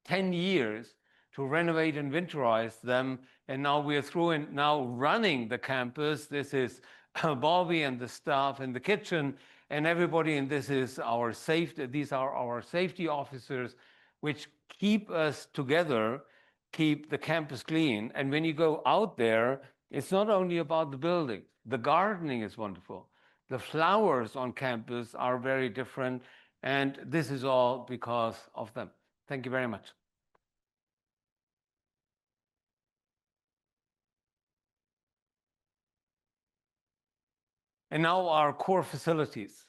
10 years to renovate and winterize them. And now we're through and now running the campus. This is Bobby and the staff in the kitchen and everybody. And this is our safety. These are our safety officers, which keep us together, keep the campus clean. And when you go out there, it's not only about the building. The gardening is wonderful. The flowers on campus are very different. And this is all because of them. Thank you very much. And now our core facilities.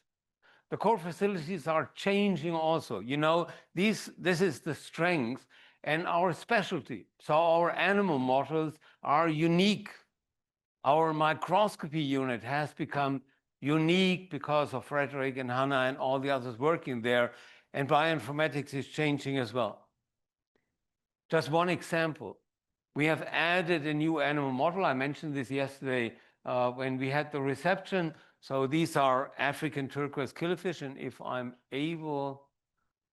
The core facilities are changing also. You know, this is the strength and our specialty. So our animal models are unique. Our microscopy unit has become unique because of Frederick and Hannah and all the others working there, and bioinformatics is changing as well. Just one example, we have added a new animal model. I mentioned this yesterday when we had the reception. So these are African turquoise killifish, and if I'm able,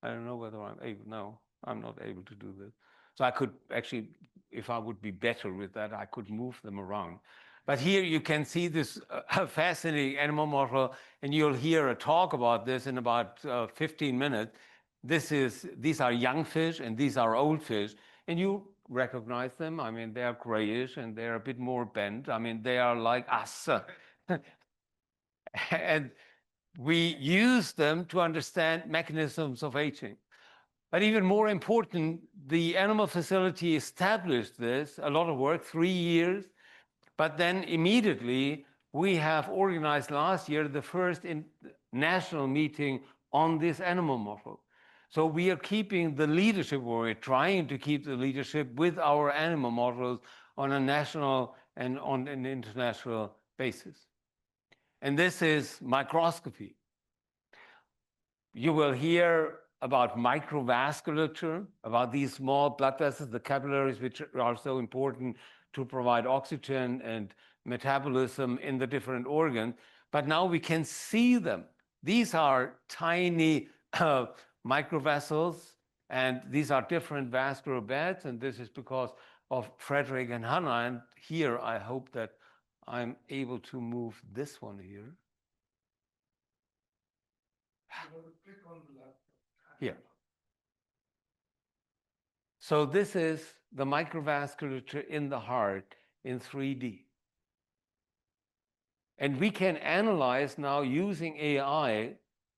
I don't know whether I'm able, no, I'm not able to do this. So I could actually, if I would be better with that, I could move them around. But here you can see this fascinating animal model, and you'll hear a talk about this in about 15 minutes. These are young fish and these are old fish, and you recognize them. I mean, they're grayish and they're a bit more bent. I mean, they are like us. And we use them to understand mechanisms of aging. But even more important, the animal facility established this, a lot of work, 3 years. But then immediately, we have organized last year the first national meeting on this animal model. So we are keeping the leadership, or we're trying to keep the leadership with our animal models on a national and on an international basis. And this is microscopy. You will hear about microvasculature, about these small blood vessels, the capillaries, which are so important to provide oxygen and metabolism in the different organs. But now we can see them. These are tiny microvessels, and these are different vascular beds, and this is because of Frederick and Hannah. And here, I hope that I'm able to move this one here. Here. So this is the microvasculature in the heart in 3D. And we can analyze now using AI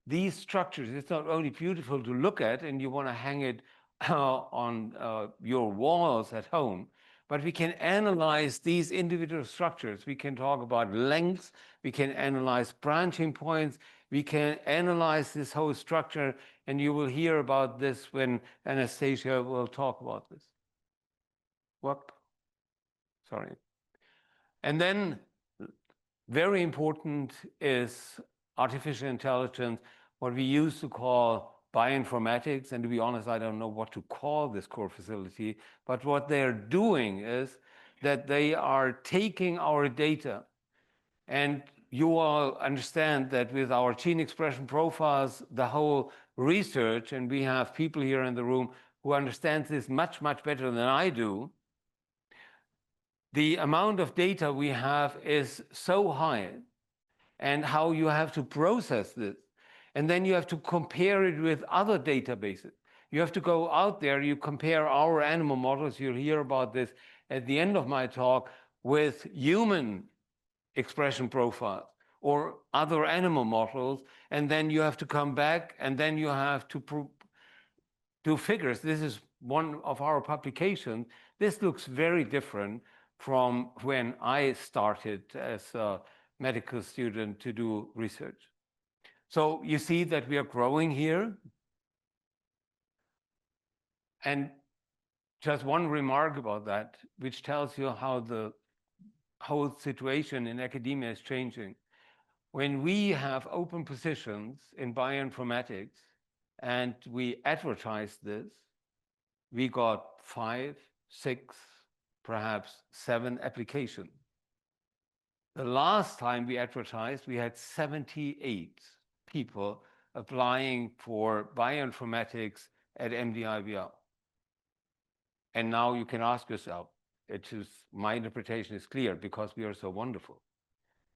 these structures. It's not only beautiful to look at and you want to hang it on your walls at home, but we can analyze these individual structures. We can talk about lengths, we can analyze branching points, we can analyze this whole structure, and you will hear about this when Anastasia will talk about this. What? Sorry. And then, very important is artificial intelligence, what we used to call bioinformatics. And to be honest, I don't know what to call this core facility, but what they're doing is that they are taking our data, and you all understand that with our gene expression profiles, the whole research, and we have people here in the room who understand this much, much better than I do, the amount of data we have is so high, and how you have to process this. And then you have to compare it with other databases. You have to go out there, you compare our animal models, you'll hear about this at the end of my talk, with human expression profiles or other animal models, and then you have to come back, and then you have to do figures. This is one of our publications. This looks very different from when I started as a medical student to do research. So you see that we are growing here. And just one remark about that, which tells you how the whole situation in academia is changing. When we have open positions in bioinformatics and we advertise this, we got 5, 6, perhaps 7 applications. The last time we advertised, we had 78 people applying for bioinformatics at MDIBL. And now you can ask yourself, my interpretation is clear, because we are so wonderful.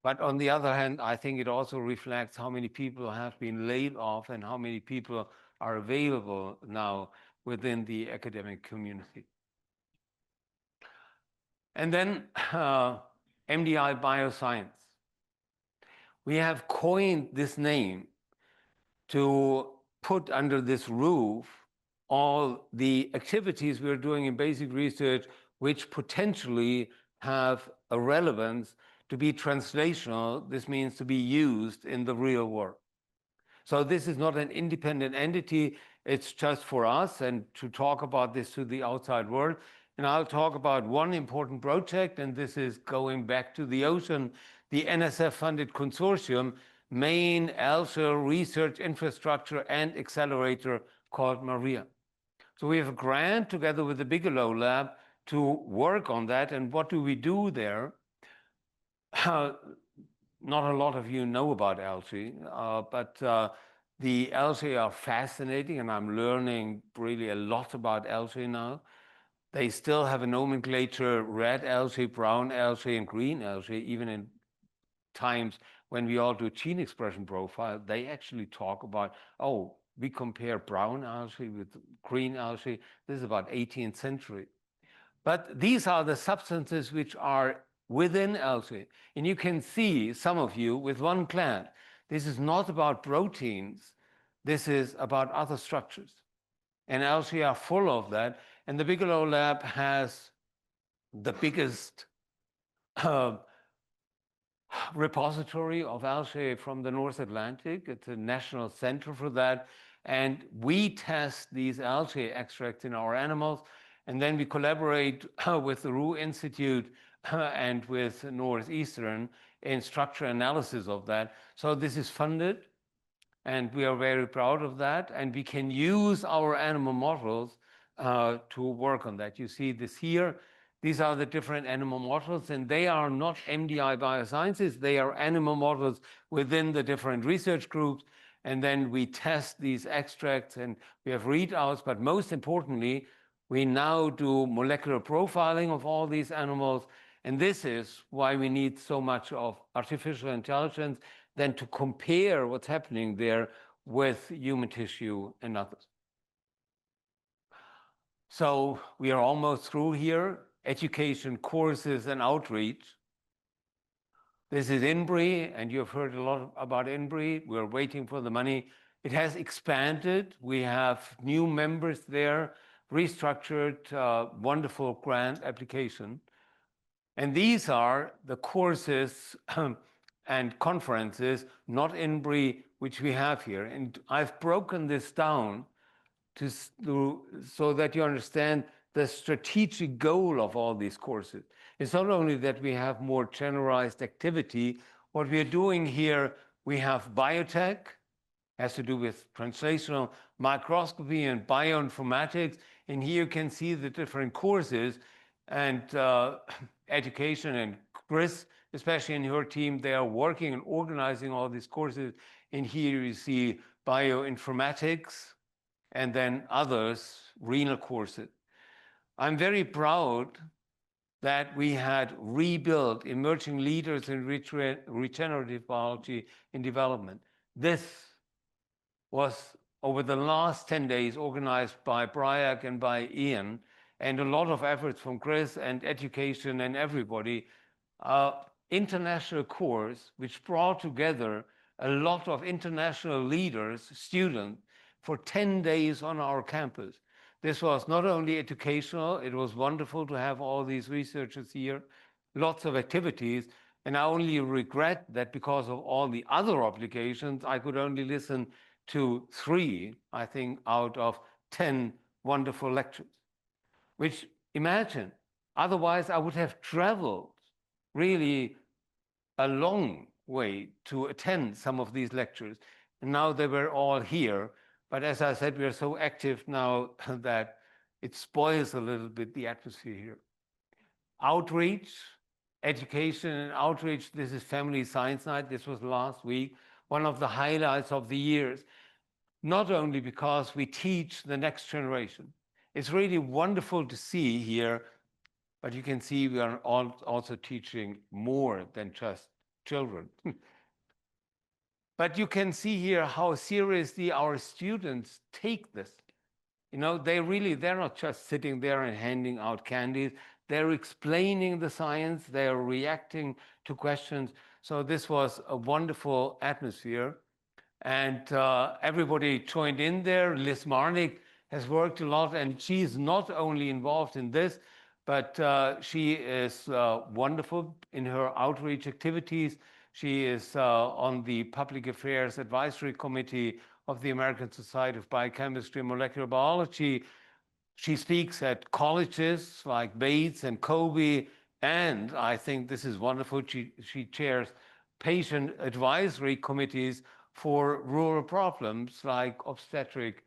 But on the other hand, I think it also reflects how many people have been laid off and how many people are available now within the academic community. And then MDI Bioscience. We have coined this name to put under this roof all the activities we're doing in basic research, which potentially have a relevance to be translational. This means to be used in the real world. So this is not an independent entity. It's just for us and to talk about this to the outside world. And I'll talk about one important project, and this is going back to the ocean, the NSF-funded consortium, main algae research infrastructure and accelerator called Maria. So we have a grant together with the Bigelow Lab to work on that. And what do we do there? Not a lot of you know about algae, but the algae are fascinating, and I'm learning really a lot about algae now. They still have a nomenclature: red algae, brown algae, and green algae. Even in times when we all do gene expression profile, they actually talk about, oh, we compare brown algae with green algae. This is about 18th century. But these are the substances which are within algae. And you can see, some of you, with one plant, this is not about proteins. This is about other structures. And algae are full of that. And the Bigelow Lab has the biggest repository of algae from the North Atlantic. It's a national center for that. And we test these algae extracts in our animals. And then we collaborate with the Roux Institute and with Northeastern in structure analysis of that. So this is funded, and we are very proud of that. And we can use our animal models to work on that. You see this here. These are the different animal models, and they are not MDI biosciences. They are animal models within the different research groups. And then we test these extracts, and we have readouts. But most importantly, we now do molecular profiling of all these animals. And this is why we need so much of artificial intelligence, then to compare what's happening there with human tissue and others. So we are almost through here. Education, courses, and outreach. This is INBRI, and you've heard a lot about INBRI. We're waiting for the money. It has expanded. We have new members there, restructured, wonderful grant application. And these are the courses and conferences, not INBRI, which we have here. And I've broken this down so that you understand the strategic goal of all these courses. It's not only that we have more generalized activity. What we are doing here, we have biotech, has to do with translational microscopy and bioinformatics. And here you can see the different courses and education. And Chris, especially in her team, they are working and organizing all these courses. And here you see bioinformatics and then others, renal courses. I'm very proud that we had rebuilt emerging leaders in regenerative biology in development. This was, over the last 10 days, organized by Bryac and by Ian, and a lot of efforts from Chris and education and everybody. International course, which brought together a lot of international leaders, students, for 10 days on our campus. This was not only educational, it was wonderful to have all these researchers here, lots of activities. And I only regret that because of all the other obligations, I could only listen to 3, I think, out of 10 wonderful lectures. Which, imagine, otherwise I would have traveled really a long way to attend some of these lectures. And now they were all here. But as I said, we are so active now that it spoils a little bit the atmosphere here. Outreach, education and outreach. This is Family Science Night. This was last week, one of the highlights of the years. Not only because we teach the next generation. It's really wonderful to see here, but you can see we are also teaching more than just children. But you can see here how seriously our students take this. You know, they're not just sitting there and handing out candies. They're explaining the science. They're reacting to questions. So this was a wonderful atmosphere. And everybody joined in there. Liz Marnick has worked a lot, and she's not only involved in this, but she is wonderful in her outreach activities. She is on the Public Affairs Advisory Committee of the American Society of Biochemistry and Molecular Biology. She speaks at colleges like Bates and Kobe, and I think this is wonderful, she chairs patient advisory committees for rural problems like obstetric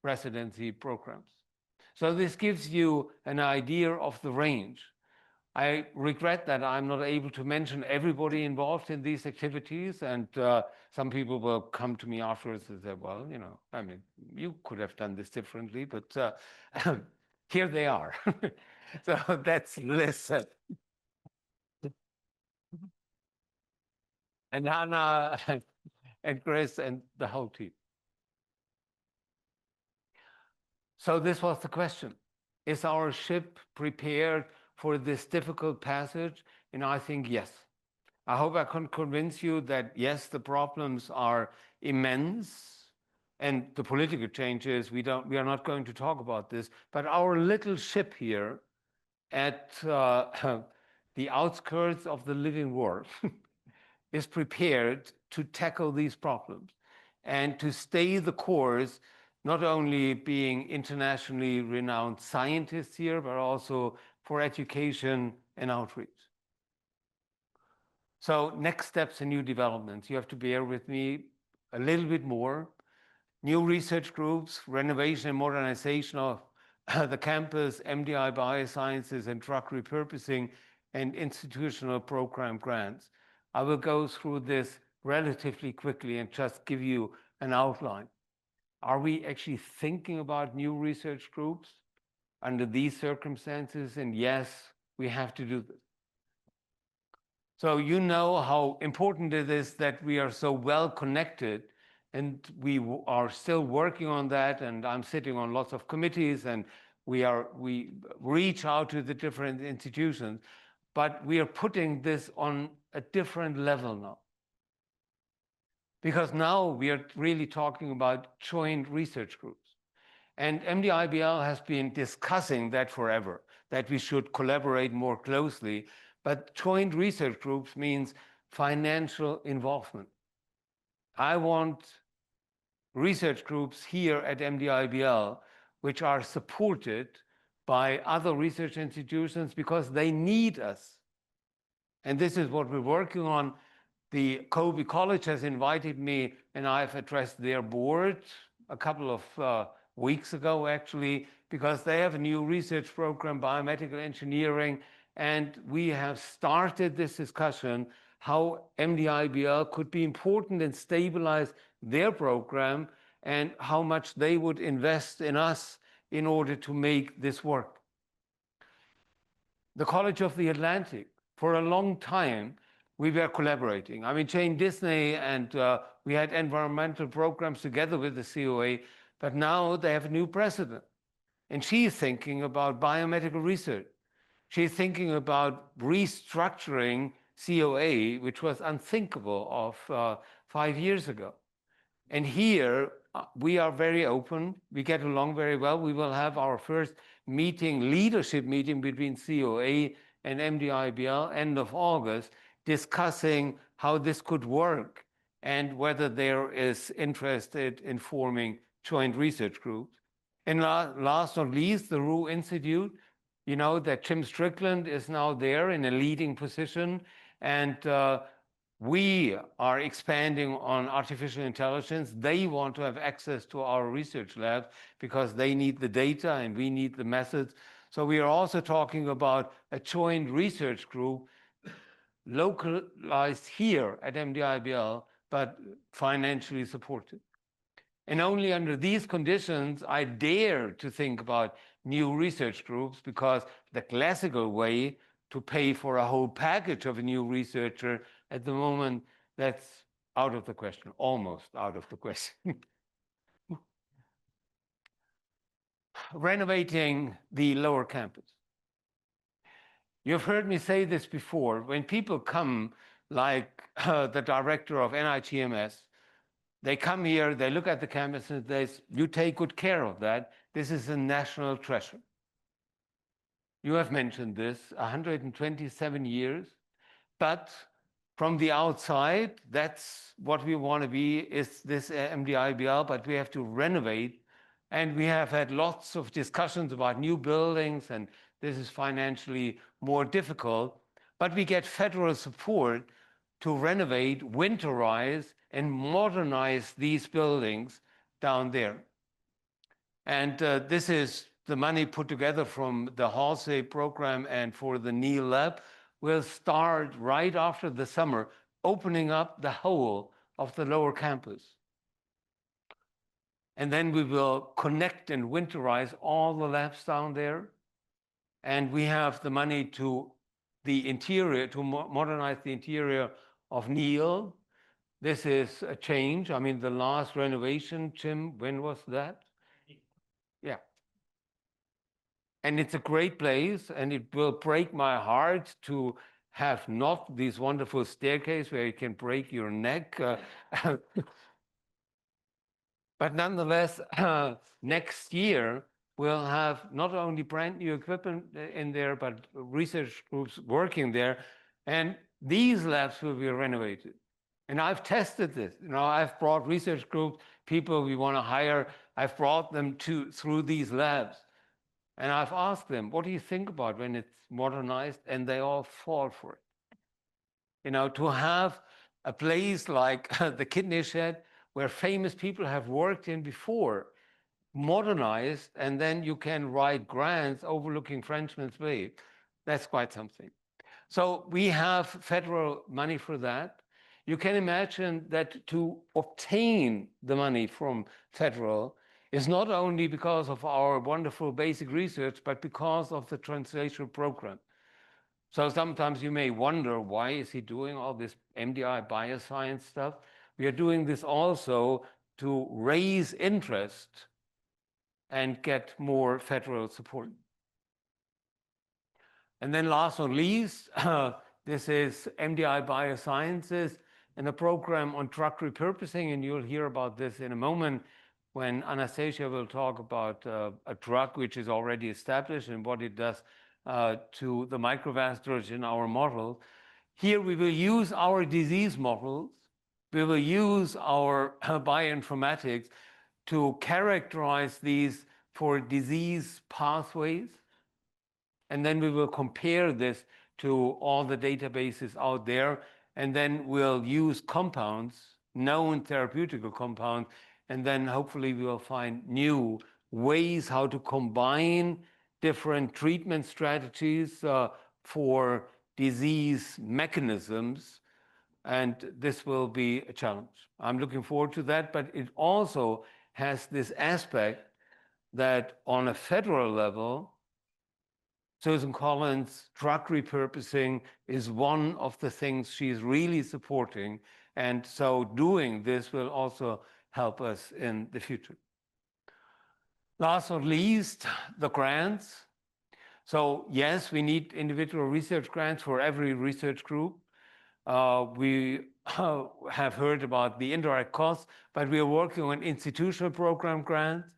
residency programs. So this gives you an idea of the range. I regret that I'm not able to mention everybody involved in these activities, and some people will come to me afterwards and say, well, you know, I mean, you could have done this differently, but here they are. So that's listen. And Hannah and Chris and the whole team. So this was the question. Is our ship prepared for this difficult passage? And I think yes. I hope I can convince you that yes, the problems are immense, and the political changes, we are not going to talk about this, but our little ship here at the outskirts of the living world is prepared to tackle these problems and to stay the course, not only being internationally renowned scientists here, but also for education and outreach. So next steps and new developments. You have to bear with me a little bit more. New research groups, renovation and modernization of the campus, MDI Biosciences and drug repurposing, and institutional program grants. I will go through this relatively quickly and just give you an outline. Are we actually thinking about new research groups under these circumstances? And yes, we have to do this. So you know how important it is that we are so well connected, and we are still working on that, and I'm sitting on lots of committees, and we reach out to the different institutions, but we are putting this on a different level now. Because now we are really talking about joint research groups. And MDIBL has been discussing that forever, that we should collaborate more closely. But joint research groups means financial involvement. I want research groups here at MDIBL which are supported by other research institutions because they need us. And this is what we're working on. The Kobe College has invited me, and I've addressed their board a couple of weeks ago, actually, because they have a new research program, biomedical engineering, and we have started this discussion how MDIBL could be important and stabilize their program and how much they would invest in us in order to make this work. The College of the Atlantic, for a long time, we were collaborating. I mean, Jane Disney and we had environmental programs together with the COA, but now they have a new president. And she's thinking about biomedical research. She's thinking about restructuring COA, which was unthinkable of 5 years ago. And here, we are very open. We get along very well. We will have our first meeting, leadership meeting between COA and MDIBL, end of August, discussing how this could work and whether there is interest in forming joint research groups. And last not least, the Roux Institute. You know that Jim Strickland is now there in a leading position, and we are expanding on artificial intelligence. They want to have access to our research labs because they need the data and we need the methods. So we are also talking about a joint research group localized here at MDIBL, but financially supported. And only under these conditions, I dare to think about new research groups, because the classical way to pay for a whole package of a new researcher at the moment, that's out of the question, almost out of the question. Renovating the lower campus. You've heard me say this before. When people come, like the director of NIGMS, they come here, they look at the campus and they say, you take good care of that. This is a national treasure. You have mentioned this, 127 years, but from the outside, that's what we want to be, is this MDIBL, but we have to renovate And we have had lots of discussions about new buildings, and this is financially more difficult. But we get federal support to renovate, winterize, and modernize these buildings down there. And this is the money put together from the Halsey program and for the Neil Lab. Will start right after the summer, opening up the whole of the lower campus. And then we will connect and winterize all the labs down there. And we have the money to the interior, to modernize the interior of Neil. This is a change. I mean, the last renovation, Jim, when was that? Yeah. And it's a great place, and it will break my heart to have not this wonderful staircase where you can break your neck. But nonetheless, next year, we'll have not only brand new equipment in there, but research groups working there. And these labs will be renovated. And I've tested this. You know, I've brought research groups, people we want to hire, I've brought them through these labs. And I've asked them, what do you think about when it's modernized? And they all fall for it. You know, to have a place like the kidney shed where famous people have worked in before, modernized, and then you can write grants overlooking Frenchman's Bay. That's quite something. So we have federal money for that. You can imagine that to obtain the money from federal is not only because of our wonderful basic research, but because of the translational program. So sometimes you may wonder, why is he doing all this MDI bioscience stuff? We are doing this also to raise interest and get more federal support. And then last but not least, this is MDI Biosciences and a program on drug repurposing, and you'll hear about this in a moment when Anastasia will talk about a drug which is already established and what it does to the microvasculature in our model. Here we will use our disease models, we will use our bioinformatics to characterize these for disease pathways, and then we will compare this to all the databases out there, and then we'll use compounds, known therapeutical compounds, and then hopefully we will find new ways how to combine different treatment strategies for disease mechanisms, and this will be a challenge. I'm looking forward to that, but it also has this aspect that on a federal level, Susan Collins' drug repurposing is one of the things she's really supporting, and so doing this will also help us in the future. Last but not least, the grants. So yes, we need individual research grants for every research group. We have heard about the indirect costs, but we are working on institutional program grants.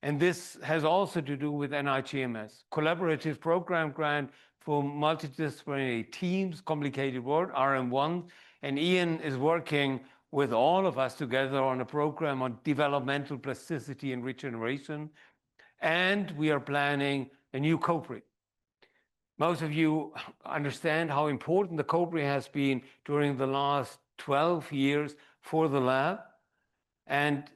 And this has also to do with NIGMS, collaborative program grant for multidisciplinary teams, complicated word, RM1. And Ian is working with all of us together on a program on developmental plasticity and regeneration. And we are planning a new COPRI. Most of you understand how important the COPRI has been during the last 12 years for the lab. And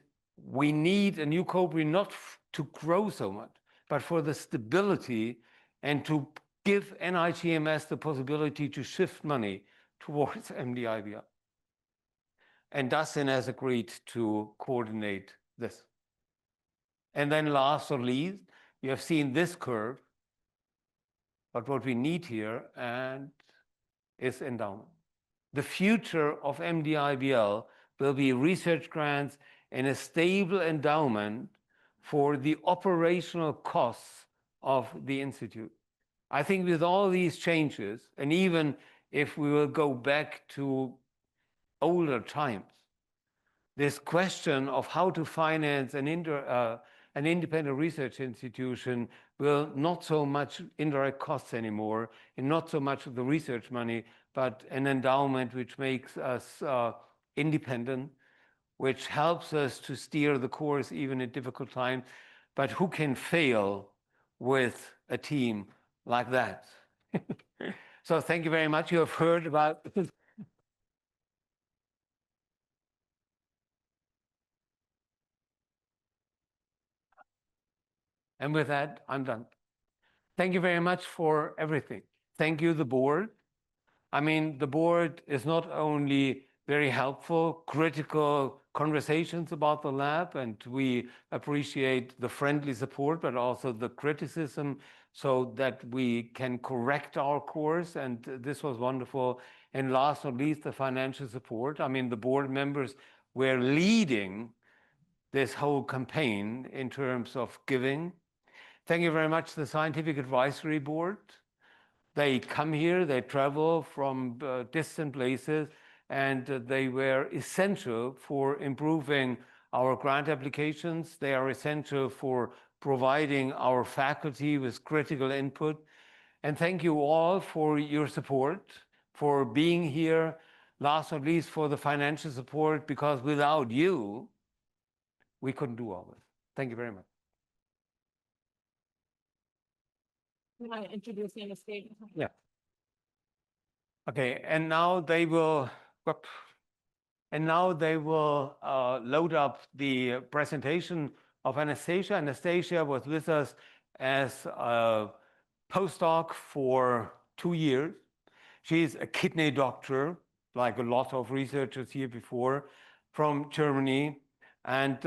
we need a new COPRI not to grow so much, but for the stability and to give NIGMS the possibility to shift money towards MDIBL. And Dustin has agreed to coordinate this. And then last but not least, you have seen this curve, but what we need here is endowment. The future of MDIBL will be research grants and a stable endowment for the operational costs of the Institute. I think with all these changes, and even if we will go back to older times, this question of how to finance an independent research institution will not so much indirect costs anymore, and not so much of the research money, but an endowment which makes us independent, which helps us to steer the course even in difficult times. But who can fail with a team like that? So thank you very much. You have heard about and with that, I'm done. Thank you very much for everything. Thank you, the board. I mean, the board is not only very helpful, critical conversations about the lab, and we appreciate the friendly support, but also the criticism so that we can correct our course. And this was wonderful. And last but not least, the financial support. I mean, the board members were leading this whole campaign in terms of giving. Thank you very much to the Scientific Advisory Board. They come here, they travel from distant places, and they were essential for improving our grant applications. They are essential for providing our faculty with critical input. And thank you all for your support, for being here, last but not least for the financial support, because without you, we couldn't do all this. Thank you very much. You want to introduce Anastasia? Yeah. Okay, and now they will, load up the presentation of Anastasia. Anastasia was with us as a postdoc for 2 years. She's a kidney doctor, like a lot of researchers here before, from Germany. And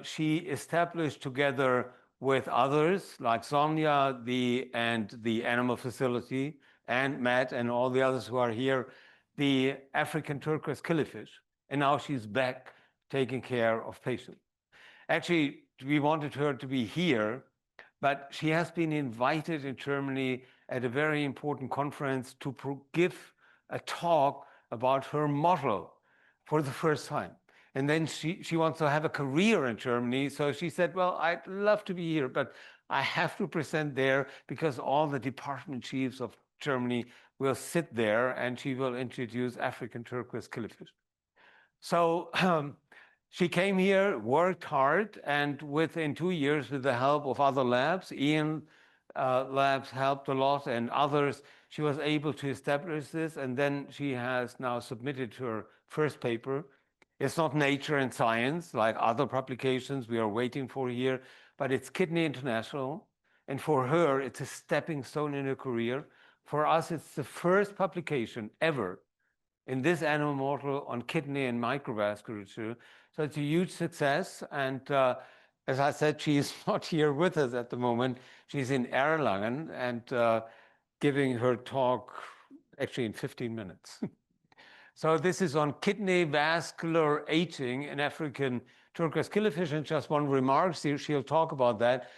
she established together with others like Sonia and the animal facility, and Matt and all the others who are here, the African turquoise killifish. And now she's back taking care of patients. Actually, we wanted her to be here, but she has been invited in Germany at a very important conference to give a talk about her model for the first time. And then she wants to have a career in Germany. So she said, well, I'd love to be here, but I have to present there because all the department chiefs of Germany will sit there and she will introduce African turquoise killifish. So she came here, worked hard, and within 2 years, with the help of other labs, Ian Labs helped a lot, and others, she was able to establish this, and then she has now submitted her first paper. It's not Nature and Science like other publications we are waiting for here, but it's Kidney International, and for her, it's a stepping stone in her career. For us, it's the first publication ever in this animal model on kidney and microvasculature. So it's a huge success. And as I said, she's not here with us at the moment. She's in Erlangen and giving her talk actually in 15 minutes. So this is on kidney vascular aging in African turquoise killifish. And just one remark, she'll talk about that.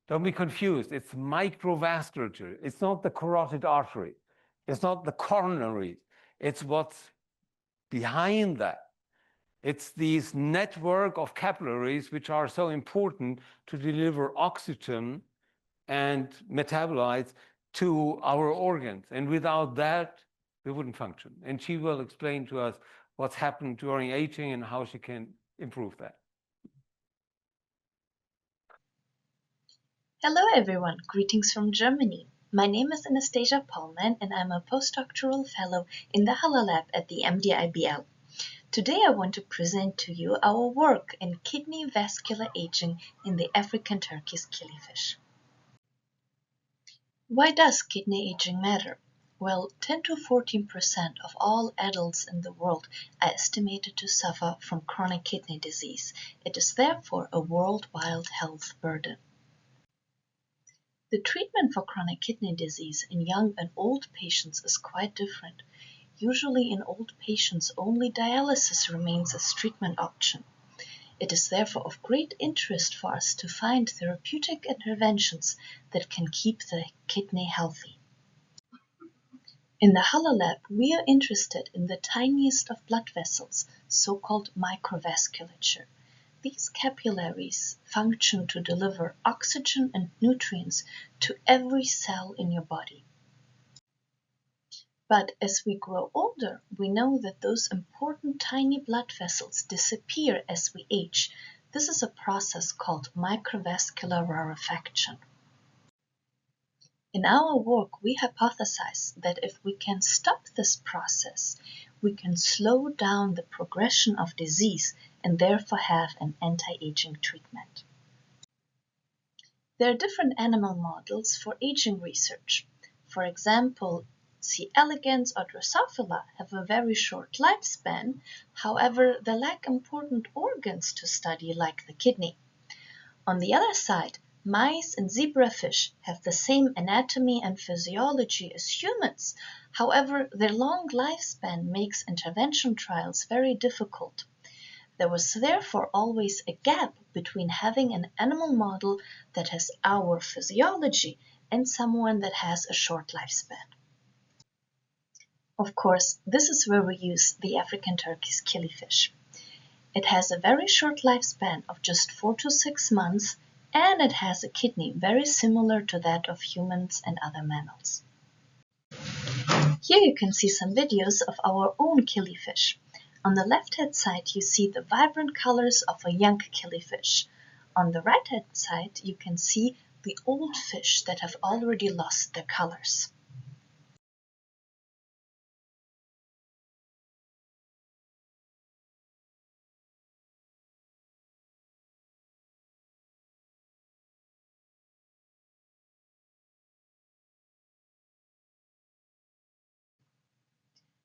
Don't be confused. It's microvasculature. It's not the carotid artery. It's not the coronary. It's what's behind that. It's these network of capillaries which are so important to deliver oxygen and metabolites to our organs. And without that, we wouldn't function. And she will explain to us what's happened during aging and how she can improve that. Hello everyone, greetings from Germany. My name is Anastasia Pollman and I'm a postdoctoral fellow in the Haller Lab at the MDIBL. Today I want to present to you our work in kidney vascular aging in the African turquoise killifish. Why does kidney aging matter? Well, 10 to 14% of all adults in the world are estimated to suffer from chronic kidney disease. It is therefore a worldwide health burden. The treatment for chronic kidney disease in young and old patients is quite different. Usually in old patients, only dialysis remains as treatment option. It is therefore of great interest for us to find therapeutic interventions that can keep the kidney healthy. In the Haller Lab, we are interested in the tiniest of blood vessels, so-called microvasculature. These capillaries function to deliver oxygen and nutrients to every cell in your body. But as we grow older, we know that those important tiny blood vessels disappear as we age. This is a process called microvascular rarefaction. In our work, we hypothesize that if we can stop this process, we can slow down the progression of disease and therefore have an anti-aging treatment. There are different animal models for aging research. For example, C. elegans or Drosophila have a very short lifespan, however, they lack important organs to study like the kidney. On the other side, mice and zebrafish have the same anatomy and physiology as humans. However, their long lifespan makes intervention trials very difficult. There was therefore always a gap between having an animal model that has our physiology and someone that has a short lifespan. Of course, this is where we use the African turkey's killifish. It has a very short lifespan of just 4 to 6 months, and it has a kidney very similar to that of humans and other mammals. Here you can see some videos of our own killifish. On the left-hand side, you see the vibrant colors of a young killifish. On the right-hand side, you can see the old fish that have already lost their colors.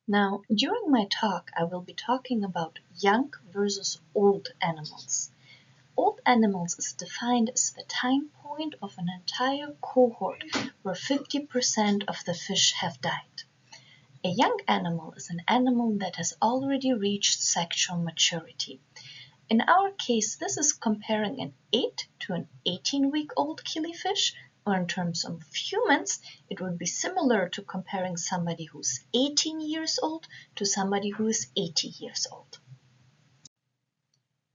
Now, during my talk, I will be talking about young versus old animals. Old animals is defined as the time point of an entire cohort where 50% of the fish have died. A young animal is an animal that has already reached sexual maturity. In our case, this is comparing an 8 to an 18-week-old killifish, or in terms of humans, it would be similar to comparing somebody who's 18 years old to somebody who is 80 years old.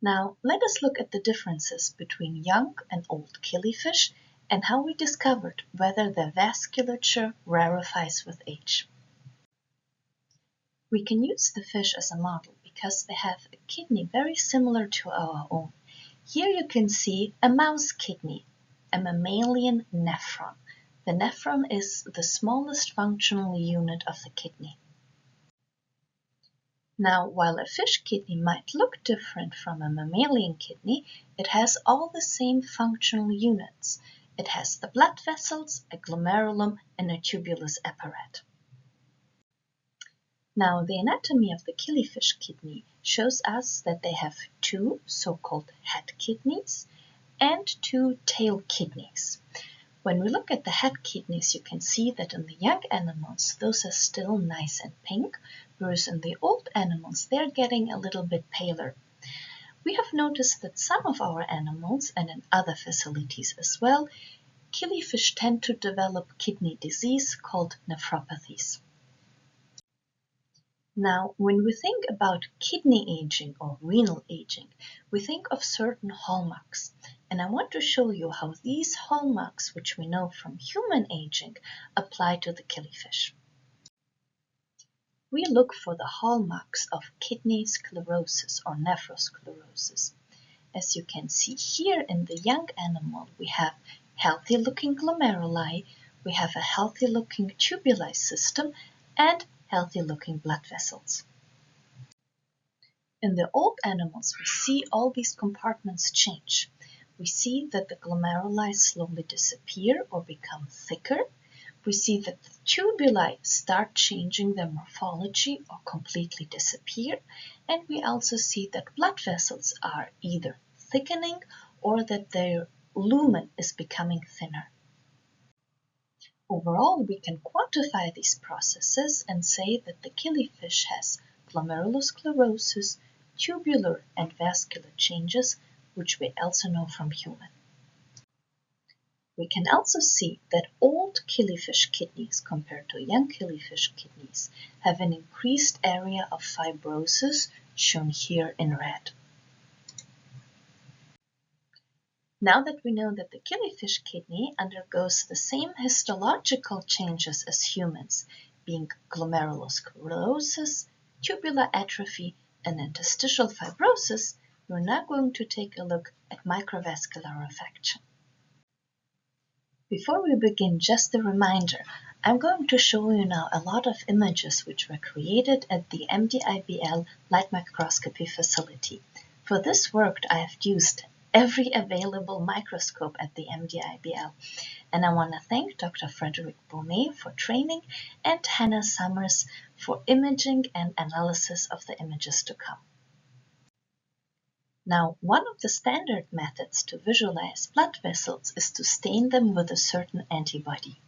Now, let us look at the differences between young and old killifish and how we discovered whether their vasculature rarefies with age. We can use the fish as a model because they have a kidney very similar to our own. Here you can see a mouse kidney, a mammalian nephron. The nephron is the smallest functional unit of the kidney. Now, while a fish kidney might look different from a mammalian kidney, it has all the same functional units. It has the blood vessels, a glomerulum, and a tubulus apparat. Now, the anatomy of the killifish kidney shows us that they have 2 so-called head kidneys and 2 tail kidneys. When we look at the head kidneys, you can see that in the young animals, those are still nice and pink, whereas in the old animals, they're getting a little bit paler. We have noticed that some of our animals, and in other facilities as well, killifish tend to develop kidney disease called nephropathies. Now, when we think about kidney aging or renal aging, we think of certain hallmarks. And I want to show you how these hallmarks, which we know from human aging, apply to the killifish. We look for the hallmarks of kidney sclerosis or nephrosclerosis. As you can see here in the young animal, we have healthy-looking glomeruli, we have a healthy-looking tubuli system, and healthy-looking blood vessels. In the old animals, we see all these compartments change. We see that the glomeruli slowly disappear or become thicker. We see that the tubuli start changing their morphology or completely disappear. And we also see that blood vessels are either thickening or that their lumen is becoming thinner. Overall, we can quantify these processes and say that the killifish has glomerulosclerosis, tubular and vascular changes, which we also know from human. We can also see that old killifish kidneys compared to young killifish kidneys have an increased area of fibrosis, shown here in red. Now that we know that the killifish kidney undergoes the same histological changes as humans, being glomerulosclerosis, tubular atrophy, and interstitial fibrosis, we're now going to take a look at microvascular affection. Before we begin, just a reminder, I'm going to show you now a lot of images which were created at the MDIBL light microscopy facility. For this work, I have used every available microscope at the MDIBL, and I want to thank Dr. Frederick Bonnet for training and Hannah Summers for imaging and analysis of the images to come. Now, one of the standard methods to visualize blood vessels is to stain them with a certain antibody.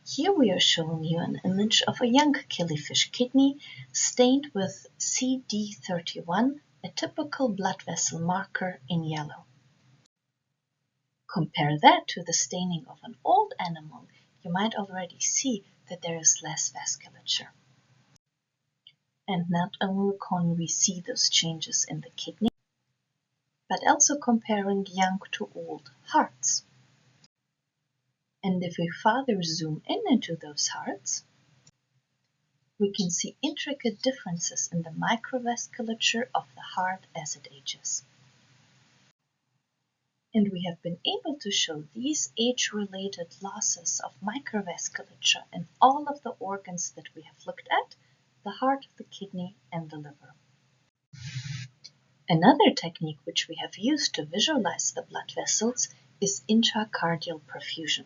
Here we are showing you an image of a young killifish kidney stained with CD31, a typical blood vessel marker in yellow. Compare that to the staining of an old animal, you might already see that there is less vasculature. And not only can we see those changes in the kidney, but also comparing young to old hearts. And if we further zoom in into those hearts, we can see intricate differences in the microvasculature of the heart as it ages. And we have been able to show these age-related losses of microvasculature in all of the organs that we have looked at, the heart, the kidney, and the liver. Another technique which we have used to visualize the blood vessels is intracardial perfusion.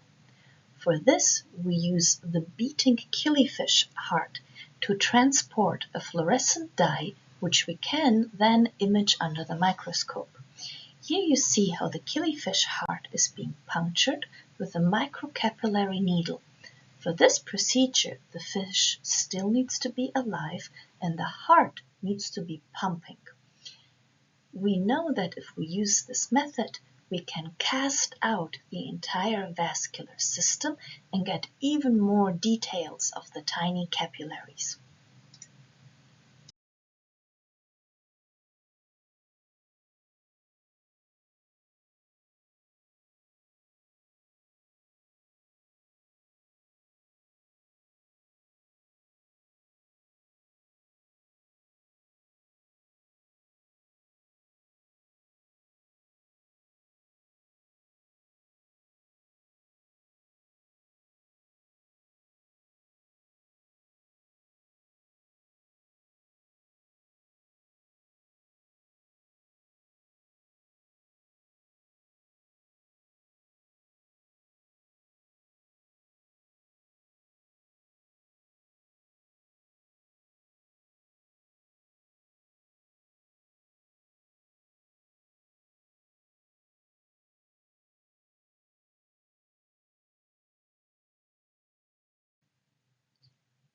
For this, we use the beating killifish heart to transport a fluorescent dye, which we can then image under the microscope. Here you see how the killifish heart is being punctured with a microcapillary needle. For this procedure, the fish still needs to be alive and the heart needs to be pumping. We know that if we use this method, we can cast out the entire vascular system and get even more details of the tiny capillaries.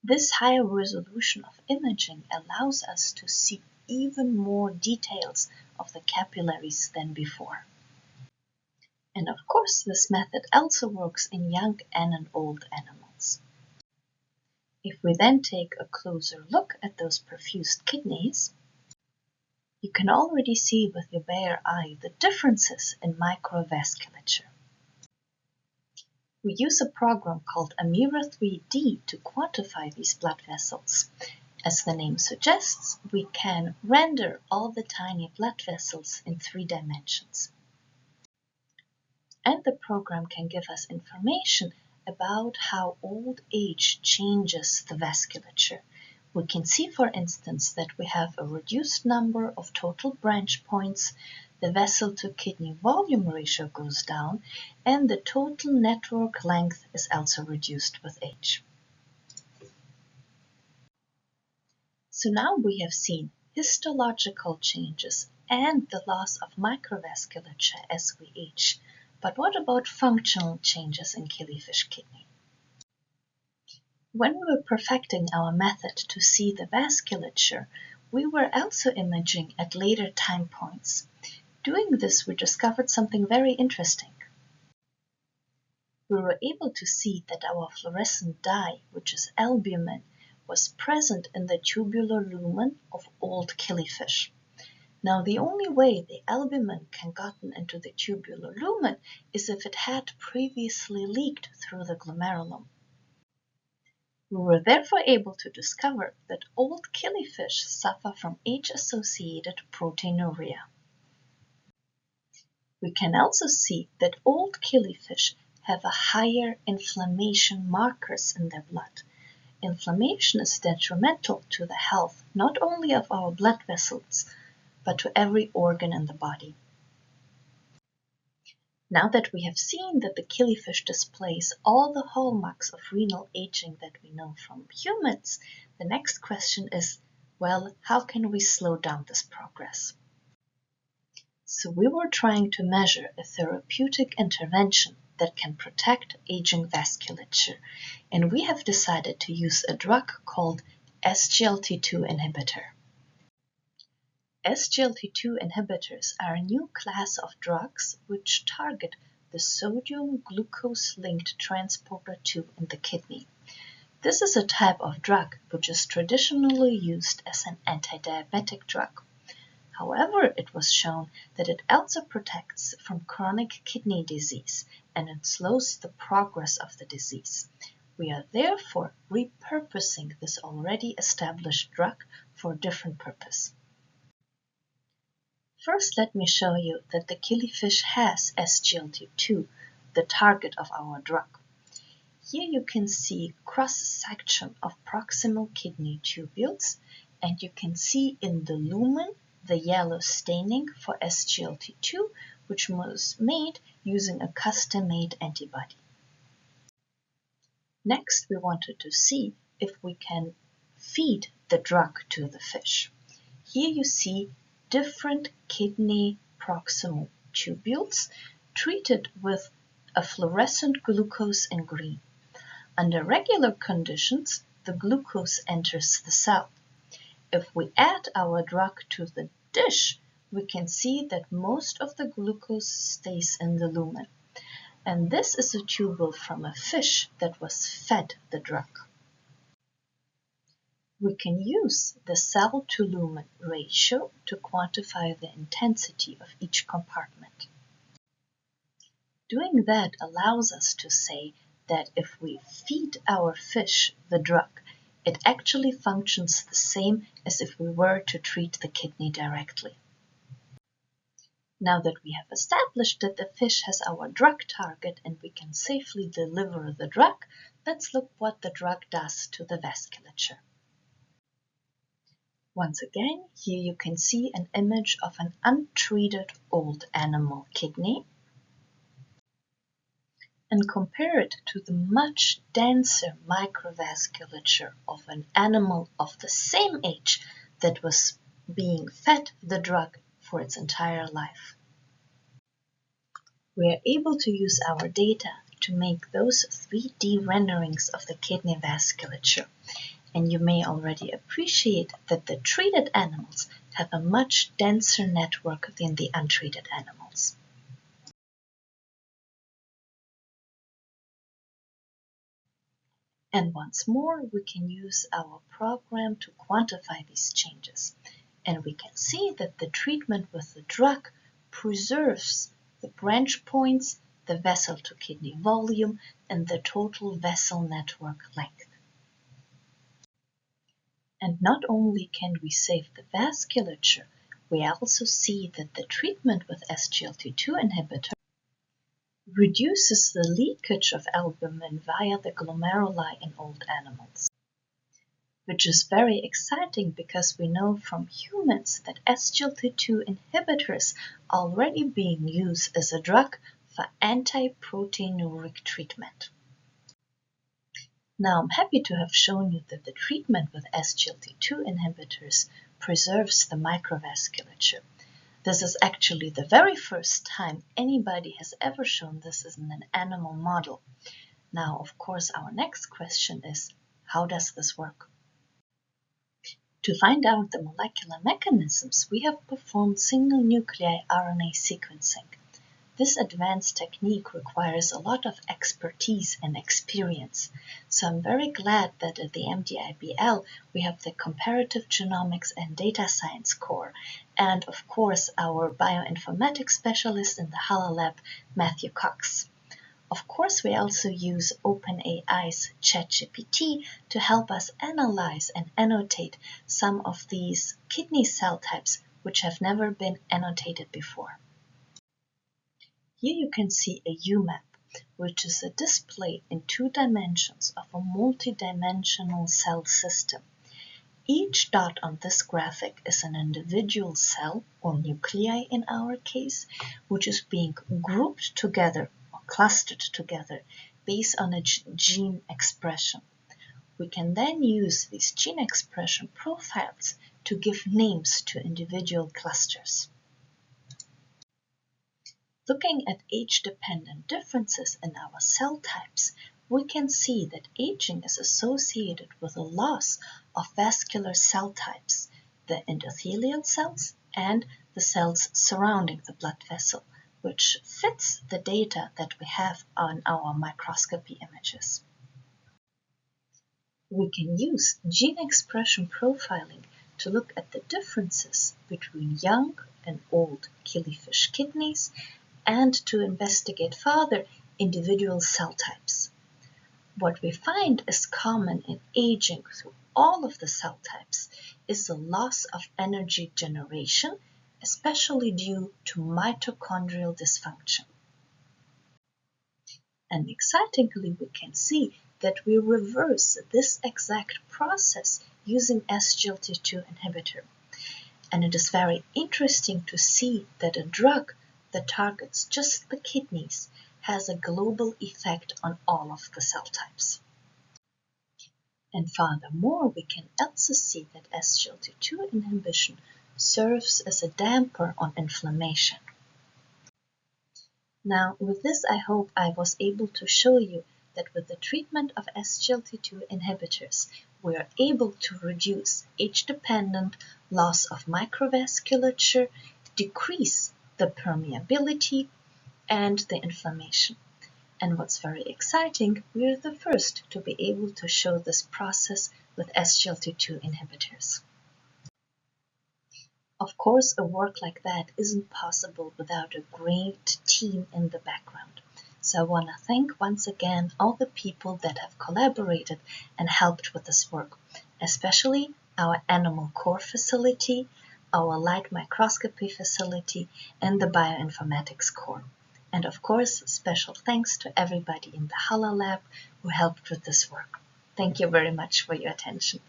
This higher resolution of imaging allows us to see even more details of the capillaries than before. And of course, this method also works in young and in old animals. If we then take a closer look at those perfused kidneys, you can already see with your bare eye the differences in microvasculature. We use a program called Amira 3D to quantify these blood vessels. As the name suggests, we can render all the tiny blood vessels in 3 dimensions. And the program can give us information about how old age changes the vasculature. We can see, for instance, that we have a reduced number of total branch points, the vessel-to-kidney volume ratio goes down, and the total network length is also reduced with age. So now we have seen histological changes and the loss of microvasculature as we age. But what about functional changes in killifish kidney? When we were perfecting our method to see the vasculature, we were also imaging at later time points. Doing this, we discovered something very interesting. We were able to see that our fluorescent dye, which is albumin, was present in the tubular lumen of old killifish. Now, the only way the albumin can gotten into the tubular lumen is if it had previously leaked through the glomerulum. We were therefore able to discover that old killifish suffer from age-associated proteinuria. We can also see that old killifish have a higher inflammation markers in their blood. Inflammation is detrimental to the health not only of our blood vessels, but to every organ in the body. Now that we have seen that the killifish displays all the hallmarks of renal aging that we know from humans, the next question is, well, how can we slow down this progress? So we were trying to measure a therapeutic intervention that can protect aging vasculature, and we have decided to use a drug called SGLT2 inhibitor. SGLT2 inhibitors are a new class of drugs which target the sodium glucose-linked transporter 2 in the kidney. This is a type of drug which is traditionally used as an antidiabetic drug. However, it was shown that it also protects from chronic kidney disease and it slows the progress of the disease. We are therefore repurposing this already established drug for a different purpose. First, let me show you that the killifish has SGLT2, the target of our drug. Here you can see cross-section of proximal kidney tubules, and you can see in the lumen the yellow staining for SGLT2, which was made using a custom-made antibody. Next, we wanted to see if we can feed the drug to the fish. Here you see different kidney proximal tubules treated with a fluorescent glucose in green. Under regular conditions, the glucose enters the cell. If we add our drug to the dish, we can see that most of the glucose stays in the lumen. And this is a tubule from a fish that was fed the drug. We can use the cell-to-lumen ratio to quantify the intensity of each compartment. Doing that allows us to say that if we feed our fish the drug, it actually functions the same as if we were to treat the kidney directly. Now that we have established that the fish has our drug target and we can safely deliver the drug, let's look what the drug does to the vasculature. Once again, here you can see an image of an untreated old animal kidney and compare it to the much denser microvasculature of an animal of the same age that was being fed the drug for its entire life. We are able to use our data to make those 3D renderings of the kidney vasculature. And you may already appreciate that the treated animals have a much denser network than the untreated animals. And once more, we can use our program to quantify these changes. And we can see that the treatment with the drug preserves the branch points, the vessel to kidney volume, and the total vessel network length. And not only can we save the vasculature, we also see that the treatment with SGLT2 inhibitor reduces the leakage of albumin via the glomeruli in old animals, which is very exciting because we know from humans that SGLT2 inhibitors are already being used as a drug for anti-proteinuric treatment. Now I'm happy to have shown you that the treatment with SGLT2 inhibitors preserves the microvasculature. This is actually the very first time anybody has ever shown this in an animal model. Now, of course, our next question is, how does this work? To find out the molecular mechanisms, we have performed single nuclei RNA sequencing. This advanced technique requires a lot of expertise and experience, so I'm very glad that at the MDIBL we have the Comparative Genomics and Data Science core, and of course our bioinformatics specialist in the Hala Lab, Matthew Cox. Of course, we also use OpenAI's ChatGPT to help us analyze and annotate some of these kidney cell types which have never been annotated before. Here you can see a UMAP, which is a display in 2 dimensions of a multidimensional cell system. Each dot on this graphic is an individual cell, or nuclei in our case, which is being grouped together or clustered together based on a gene expression. We can then use these gene expression profiles to give names to individual clusters. Looking at age-dependent differences in our cell types, we can see that aging is associated with a loss of vascular cell types, the endothelial cells and the cells surrounding the blood vessel, which fits the data that we have on our microscopy images. We can use gene expression profiling to look at the differences between young and old killifish kidneys and to investigate further individual cell types. What we find is common in aging through all of the cell types is the loss of energy generation, especially due to mitochondrial dysfunction. And excitingly, we can see that we reverse this exact process using SGLT2 inhibitor. And it is very interesting to see that a drug that targets just the kidneys has a global effect on all of the cell types. And furthermore, we can also see that SGLT2 inhibition serves as a damper on inflammation. Now, with this, I hope I was able to show you that with the treatment of SGLT2 inhibitors, we are able to reduce age-dependent loss of microvasculature, decrease the permeability, and the inflammation. And what's very exciting, we are the first to be able to show this process with SGLT2 inhibitors. Of course, a work like that isn't possible without a great team in the background. So I want to thank once again all the people that have collaborated and helped with this work, especially our animal core facility, our light microscopy facility, and the bioinformatics core. And of course, special thanks to everybody in the Hala Lab who helped with this work. Thank you very much for your attention.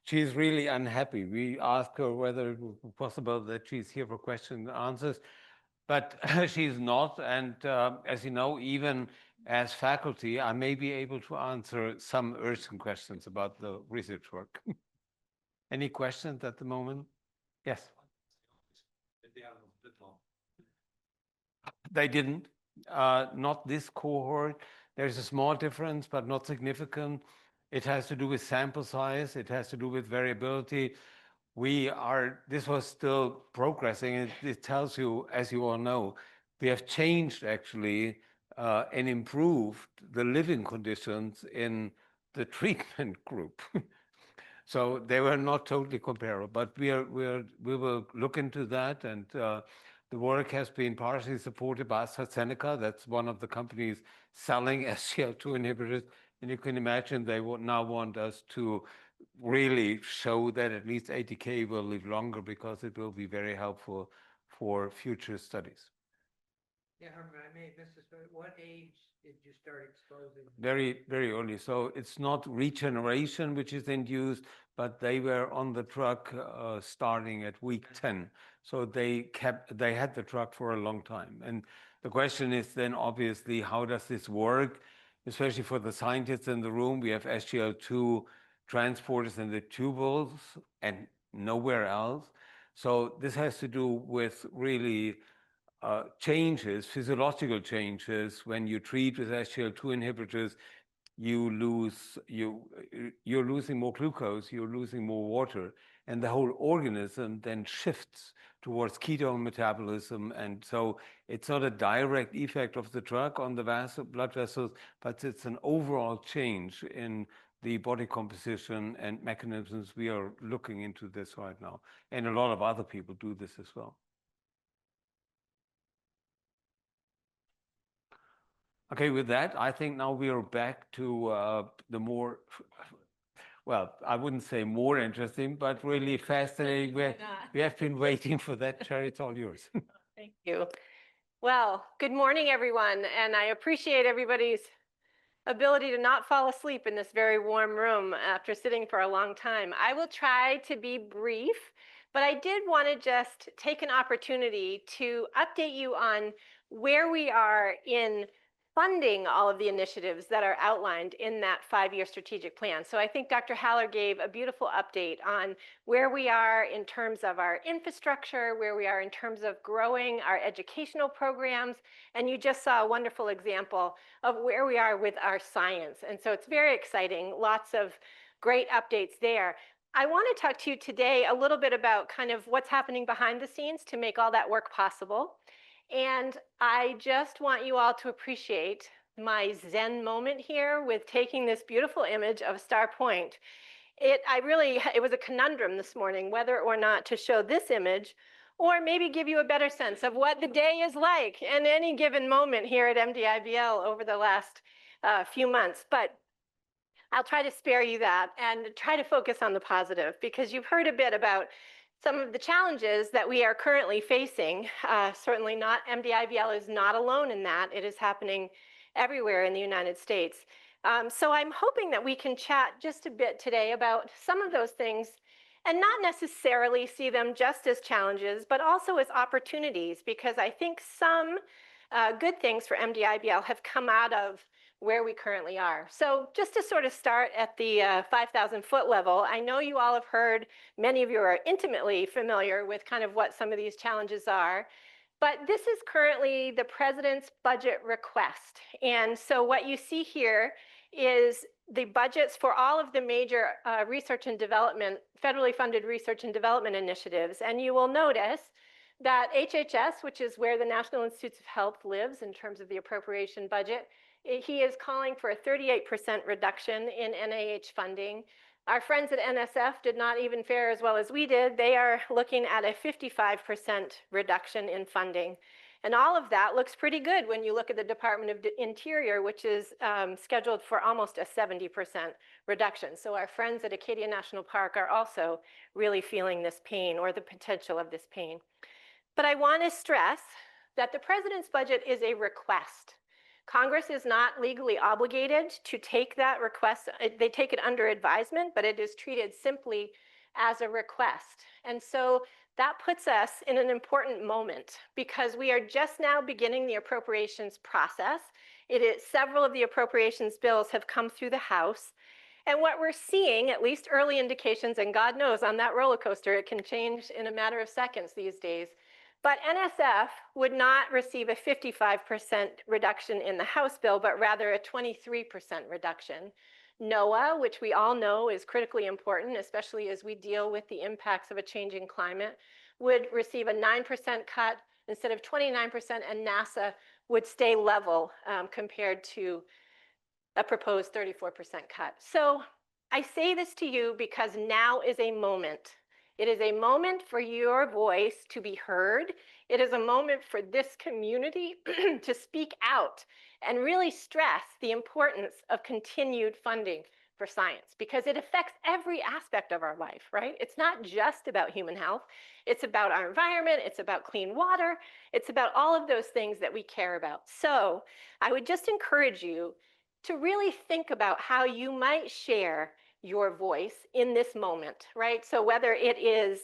She's really unhappy. We asked her whether it was possible that she's here for questions and answers, but she's not. And as you know, even as faculty, I may be able to answer some urgent questions about the research work. Any questions at the moment? Yes. They didn't. Not this cohort. There's a small difference, but not significant. It has to do with sample size. It has to do with variability. This was still progressing. It tells you, as you all know, we have changed actually and improved the living conditions in the treatment group. So they were not totally comparable, but we will look into that. And the work has been partially supported by AstraZeneca. That's one of the companies selling SGLT2 inhibitors. And you can imagine they now want us to really show that at least ATK will live longer because it will be very helpful for future studies. Yeah, Herman, I may have missed this, but at what age did you start exposing? Very, very early. So it's not regeneration which is induced, but they were on the drug starting at week 10. So they had the drug for a long time. And the question is then obviously, how does this work? Especially for the scientists in the room, we have SGLT2 transporters in the tubules and nowhere else. So this has to do with really changes, physiological changes. When you treat with SGLT2 inhibitors, you're losing more glucose, you're losing more water, and the whole organism then shifts towards ketone metabolism. And so it's not a direct effect of the drug on the blood vessels, but it's an overall change in the body composition and mechanisms. We are looking into this right now. And a lot of other people do this as well. Okay, with that, I think now we are back to the more, well, I wouldn't say more interesting, but really fascinating. We have been waiting for that. Sherry, it's all yours. Thank you. Well, good morning, everyone. And I appreciate everybody's ability to not fall asleep in this very warm room after sitting for a long time. I will try to be brief, but I did want to just take an opportunity to update you on where we are in funding all of the initiatives that are outlined in that 5-year strategic plan. So I think Dr. Haller gave a beautiful update on where we are in terms of our infrastructure, where we are in terms of growing our educational programs, and you just saw a wonderful example of where we are with our science. And so it's very exciting, lots of great updates there. I want to talk to you today a little bit about kind of what's happening behind the scenes to make all that work possible. And I just want you all to appreciate my Zen moment here with taking this beautiful image of Star Point. It was a conundrum this morning whether or not to show this image or maybe give you a better sense of what the day is like in any given moment here at MDIBL over the last few months. But I'll try to spare you that and try to focus on the positive, because you've heard a bit about some of the challenges that we are currently facing. Certainly not, MDIBL is not alone in that. It is happening everywhere in the United States. So I'm hoping that we can chat just a bit today about some of those things and not necessarily see them just as challenges, but also as opportunities, because I think some good things for MDIBL have come out of where we currently are. So just to sort of start at the 5,000-foot level, I know you all have heard, many of you are intimately familiar with kind of what some of these challenges are, but this is currently the president's budget request. And so what you see here is the budgets for all of the major research and development, federally funded research and development initiatives. And you will notice that HHS, which is where the National Institutes of Health lives in terms of the appropriation budget, he is calling for a 38% reduction in NIH funding. Our friends at NSF did not even fare as well as we did. They are looking at a 55% reduction in funding. And all of that looks pretty good when you look at the Department of Interior, which is scheduled for almost a 70% reduction. So our friends at Acadia National Park are also really feeling this pain, or the potential of this pain. But I want to stress that the president's budget is a request. Congress is not legally obligated to take that request. They take it under advisement, but it is treated simply as a request. And so that puts us in an important moment, because we are just now beginning the appropriations process. Several of the appropriations bills have come through the House. And what we're seeing, at least early indications, and God knows on that roller coaster, it can change in a matter of seconds these days, but NSF would not receive a 55% reduction in the House bill, but rather a 23% reduction. NOAA, which we all know is critically important, especially as we deal with the impacts of a changing climate, would receive a 9% cut instead of 29%, and NASA would stay level compared to a proposed 34% cut. So I say this to you because now is a moment. It is a moment for your voice to be heard. It is a moment for this community to speak out and really stress the importance of continued funding for science, because it affects every aspect of our life, right? It's not just about human health. It's about our environment. It's about clean water. It's about all of those things that we care about. So I would just encourage you to really think about how you might share your voice in this moment, right? So whether it is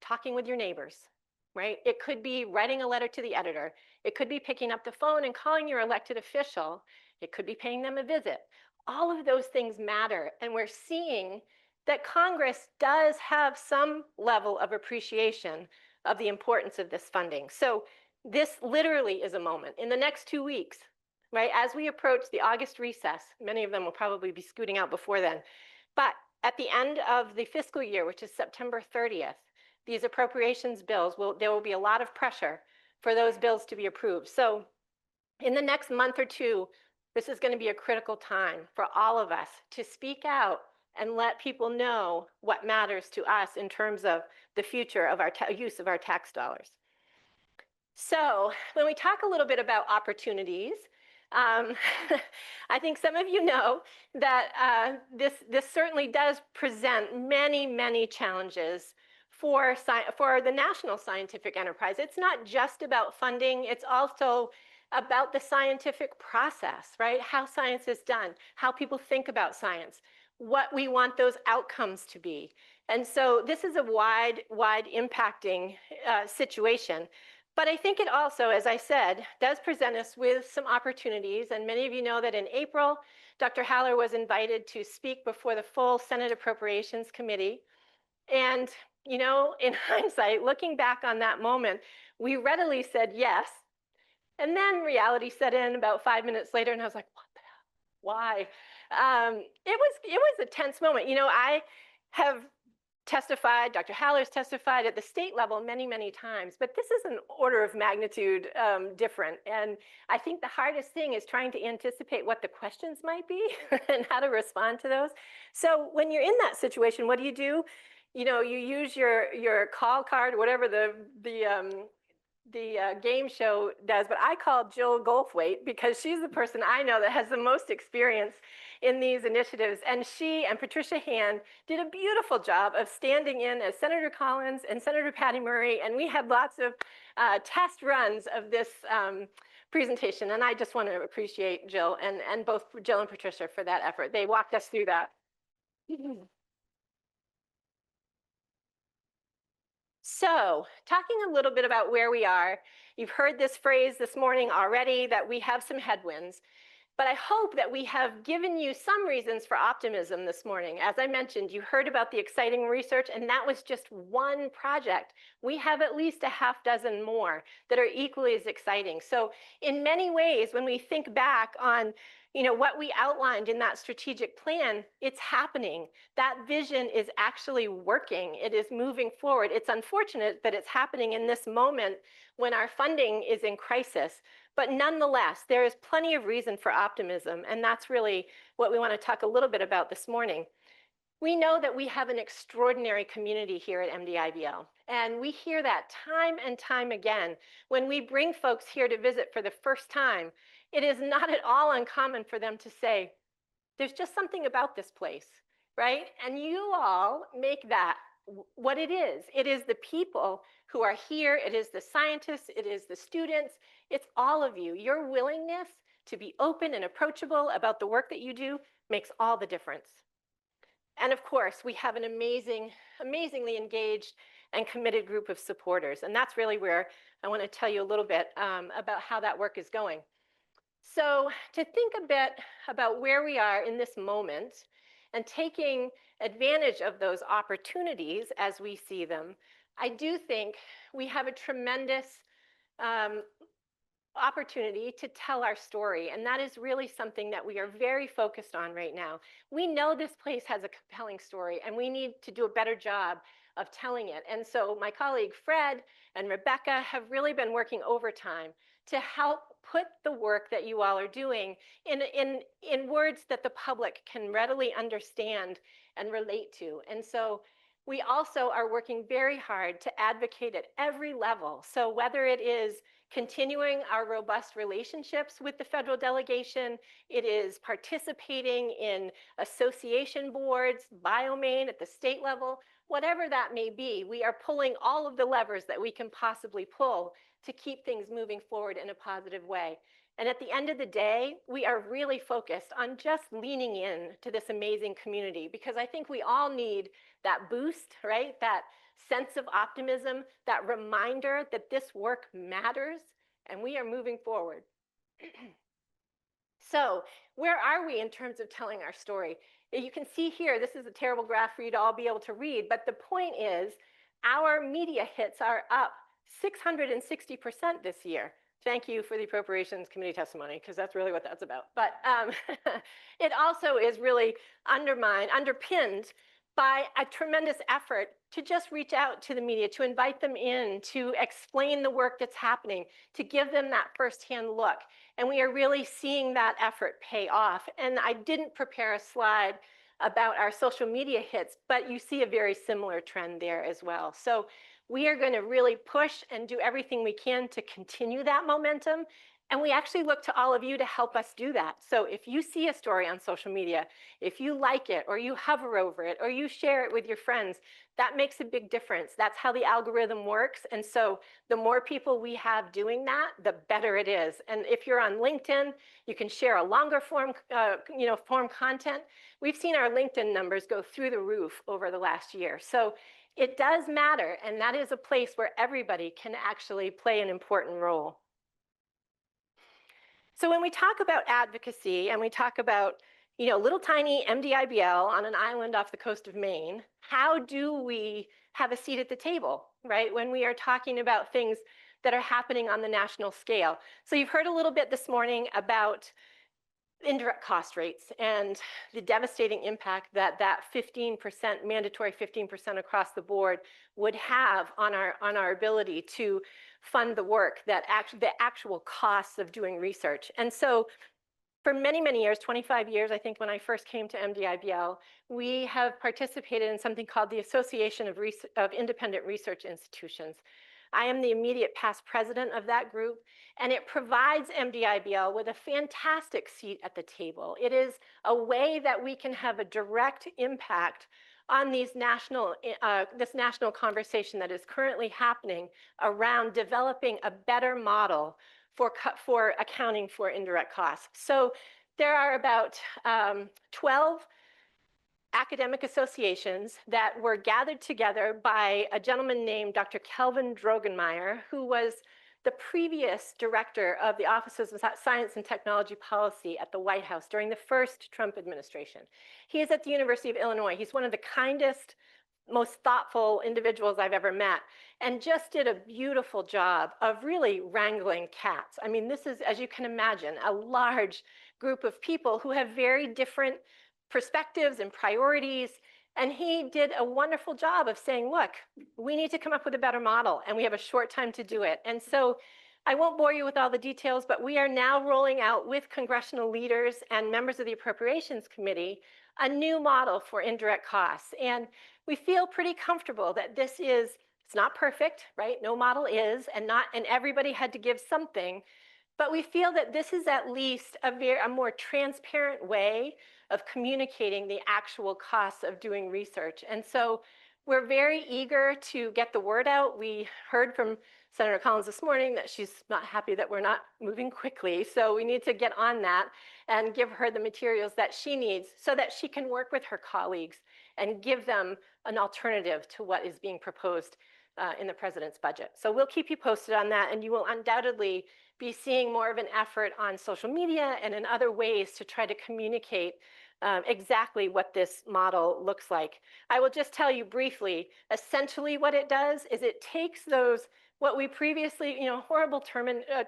talking with your neighbors, right? It could be writing a letter to the editor. It could be picking up the phone and calling your elected official. It could be paying them a visit. All of those things matter. And we're seeing that Congress does have some level of appreciation of the importance of this funding. So this literally is a moment. In the next 2 weeks, right, as we approach the August recess, many of them will probably be scooting out before then, but at the end of the fiscal year, which is September 30th, these appropriations bills, there will be a lot of pressure for those bills to be approved. So in the next month or two, This is going to be a critical time for all of us to speak out and let people know what matters to us in terms of the future of our use of our tax dollars. So when we talk a little bit about opportunities, I think some of you know that this certainly does present many, many challenges for the national scientific enterprise. It's not just about funding, it's also about the scientific process, right? How science is done, how people think about science, what we want those outcomes to be. And so this is a wide impacting situation. But I think it also, as I said, does present us with some opportunities. And many of you know that in April, Dr. Haller was invited to speak before the full Senate Appropriations Committee. And, you know, in hindsight, looking back on that moment, we readily said yes. And then reality set in about 5 minutes later, and I was like, what the hell? Why? It was a tense moment. You know, I have testified, Dr. Haller's testified at the state level many, many times, but this is an order of magnitude different. And I think the hardest thing is trying to anticipate what the questions might be and how to respond to those. So when you're in that situation, what do? You know, you use your call card, whatever the game show does, but I call Jill Goldthwait because she's the person I know that has the most experience in these initiatives. And she and Patricia Hand did a beautiful job of standing in as Senator Collins and Senator Patty Murray. And we had lots of test runs of this presentation. And I just want to appreciate Jill and both Jill and Patricia for that effort. They walked us through that. So, talking a little bit about where we are, you've heard this phrase this morning already that we have some headwinds, but I hope that we have given you some reasons for optimism this morning. As I mentioned, you heard about the exciting research, and that was just one project. We have at least a half dozen more that are equally as exciting. So, in many ways, when we think back on what we outlined in that strategic plan, it's happening. That vision is actually working. It is moving forward. It's unfortunate that it's happening in this moment when our funding is in crisis. But nonetheless, there is plenty of reason for optimism. And that's really what we want to talk a little bit about this morning. We know that we have an extraordinary community here at MDIBL. And we hear that time and time again. When we bring folks here to visit for the first time, it is not at all uncommon for them to say, there's just something about this place, right? And you all make that what it is. It is the people who are here. It is the scientists. It is the students. It's all of you. Your willingness to be open and approachable about the work that you do makes all the difference. And of course, we have an amazingly engaged and committed group of supporters. And that's really where I want to tell you a little bit about how that work is going. So to think a bit about where we are in this moment and taking advantage of those opportunities as we see them, I do think we have a tremendous opportunity to tell our story. And that is really something that we are very focused on right now. We know this place has a compelling story and we need to do a better job of telling it. And so my colleague Fred and Rebecca have really been working overtime to help put the work that you all are doing in words that the public can readily understand and relate to. And so we also are working very hard to advocate at every level. So whether it is continuing our robust relationships with the federal delegation, it is participating in association boards, BioMaine at the state level, whatever that may be, we are pulling all of the levers that we can possibly pull to keep things moving forward in a positive way. And at the end of the day, we are really focused on just leaning in to this amazing community because I think we all need that boost, right? That sense of optimism, that reminder that this work matters and we are moving forward. So where are we in terms of telling our story? You can see here, this is a terrible graph for you to all be able to read, but the point is our media hits are up 660% this year. Thank you for the Appropriations Committee testimony, because that's really what that's about. But it also is really underpinned by a tremendous effort to just reach out to the media, to invite them in, to explain the work that's happening, to give them that firsthand look. And we are really seeing that effort pay off. And I didn't prepare a slide about our social media hits, but you see a very similar trend there as well. So we are going to really push and do everything we can to continue that momentum. And we actually look to all of you to help us do that. So if you see a story on social media, if you like it, or you hover over it, or you share it with your friends, that makes a big difference. That's how the algorithm works. And so the more people we have doing that, the better it is. And if you're on LinkedIn, you can share a longer form, form content. We've seen our LinkedIn numbers go through the roof over the last year. So it does matter. And that is a place where everybody can actually play an important role. So when we talk about advocacy and we talk about little tiny MDIBL on an island off the coast of Maine, how do we have a seat at the table, right? When we are talking about things that are happening on the national scale. So you've heard a little bit this morning about indirect cost rates and the devastating impact that 15%, mandatory 15% across the board would have on our ability to fund the work, the actual costs of doing research. And so for many, many years, 25 years, I think when I first came to MDIBL, we have participated in something called the Association of Independent Research Institutions. I am the immediate past president of that group, and it provides MDIBL with a fantastic seat at the table. It is a way that we can have a direct impact on this national conversation that is currently happening around developing a better model for accounting for indirect costs. So there are about 12 academic associations that were gathered together by a gentleman named Dr. Kelvin Drogenmeier, who was the previous director of the Office of Science and Technology Policy at the White House during the first Trump administration. He is at the University of Illinois. He's one of the kindest, most thoughtful individuals I've ever met, and just did a beautiful job of really wrangling cats. I mean, this is, as you can imagine, a large group of people who have very different perspectives and priorities. And he did a wonderful job of saying, look, we need to come up with a better model, and we have a short time to do it. And so I won't bore you with all the details, but we are now rolling out with congressional leaders and members of the Appropriations Committee a new model for indirect costs. And we feel pretty comfortable that it's not perfect, right? No model is, and everybody had to give something. But we feel that this is at least a more transparent way of communicating the actual costs of doing research. And so we're very eager to get the word out. We heard from Senator Collins this morning that she's not happy that we're not moving quickly. So we need to get on that and give her the materials that she needs so that she can work with her colleagues and give them an alternative to what is being proposed in the president's budget. So we'll keep you posted on that, and you will undoubtedly be seeing more of an effort on social media and in other ways to try to communicate exactly what this model looks like. I will just tell you briefly, essentially what it does is it takes those, what we previously, horrible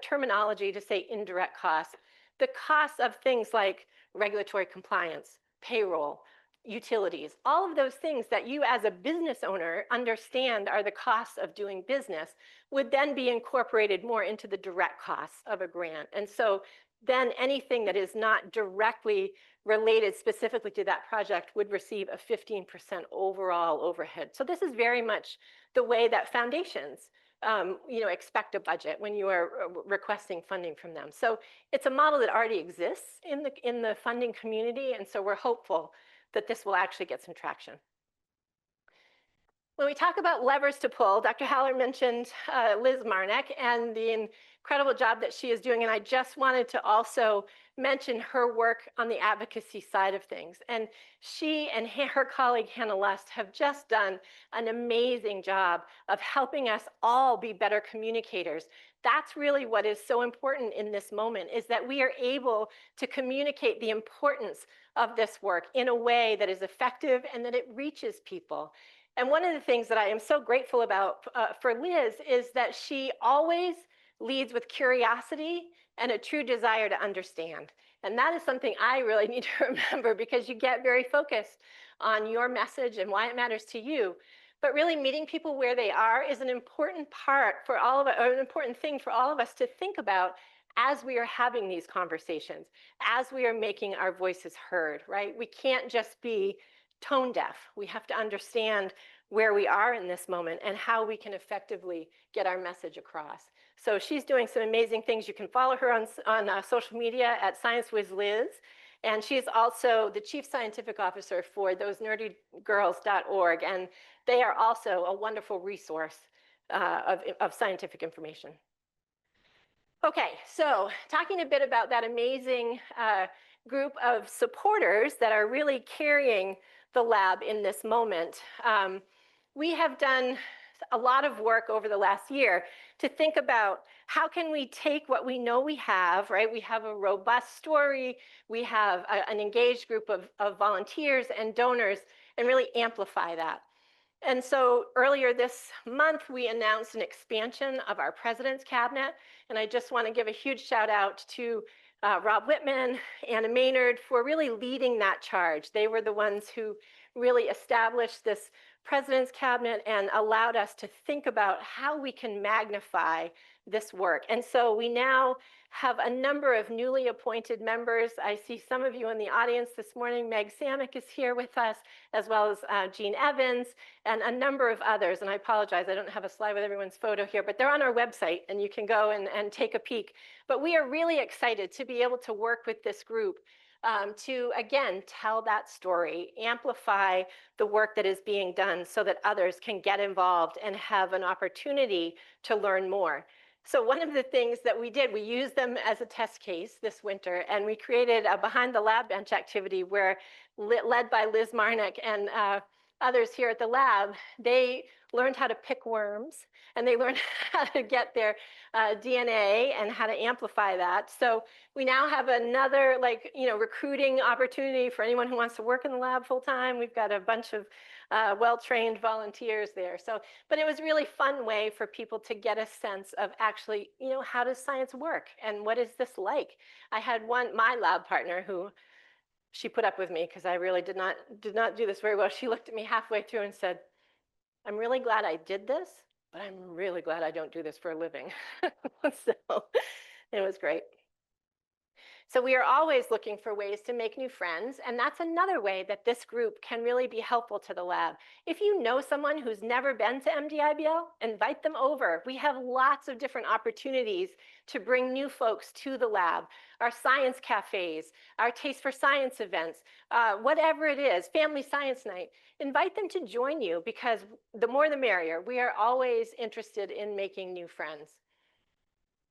terminology to say indirect costs, the costs of things like regulatory compliance, payroll, utilities, all of those things that you as a business owner understand are the costs of doing business would then be incorporated more into the direct costs of a grant. And so then anything that is not directly related specifically to that project would receive a 15% overall overhead. So this is very much the way that foundations expect a budget when you are requesting funding from them. So it's a model that already exists in the funding community, and so we're hopeful that this will actually get some traction. When we talk about levers to pull, Dr. Haller mentioned Liz Marnick and the incredible job that she is doing, and I just wanted to also mention her work on the advocacy side of things. And she and her colleague Hannah Lust have just done an amazing job of helping us all be better communicators. That's really what is so important in this moment, is that we are able to communicate the importance of this work in a way that is effective and that it reaches people. And one of the things that I am so grateful about for Liz is that she always leads with curiosity and a true desire to understand. And that is something I really need to remember, because you get very focused on your message and why it matters to you. But really meeting people where they are is an important part for all of us, or an important thing for all of us to think about as we are having these conversations, as we are making our voices heard, right? We can't just be tone deaf. We have to understand where we are in this moment and how we can effectively get our message across. So she's doing some amazing things. You can follow her on social media at ScienceWizLiz. And she's also the Chief Scientific Officer for thosernerdygirls.org. And they are also a wonderful resource of scientific information. Okay, so talking a bit about that amazing group of supporters that are really carrying the lab in this moment. We have done a lot of work over the last year to think about how can we take what we know we have, right? We have a robust story, we have an engaged group of volunteers and donors, and really amplify that. And so earlier this month, we announced an expansion of our president's cabinet. And I just want to give a huge shout out to Rob Whitman, Anna Maynard, for really leading that charge. They were the ones who really established this president's cabinet and allowed us to think about how we can magnify this work. And so we now have a number of newly appointed members. I see some of you in the audience this morning. Meg Samick is here with us, as well as Jean Evans, and a number of others. And I apologize, I don't have a slide with everyone's photo here, but they're on our website and you can go and take a peek. But we are really excited to be able to work with this group to, again, tell that story, amplify the work that is being done so that others can get involved and have an opportunity to learn more. So one of the things that we did, we used them as a test case this winter, and we created a behind the lab bench activity where, led by Liz Marnick and others here at the lab, they learned how to pick worms, and they learned how to get their DNA and how to amplify that. So we now have another, recruiting opportunity for anyone who wants to work in the lab full time. We've got a bunch of well-trained volunteers there. So, but it was a really fun way for people to get a sense of actually, how does science work and what is this like? I had my lab partner who, she put up with me because I really did not do this very well. She looked at me halfway through and said, "I'm really glad I did this, but I'm really glad I don't do this for a living." So it was great. So we are always looking for ways to make new friends, and that's another way that this group can really be helpful to the lab. If you know someone who's never been to MDIBL, invite them over. We have lots of different opportunities to bring new folks to the lab. Our science cafes, our Taste for Science events, whatever it is, family science night. Invite them to join you, because the more the merrier. We are always interested in making new friends.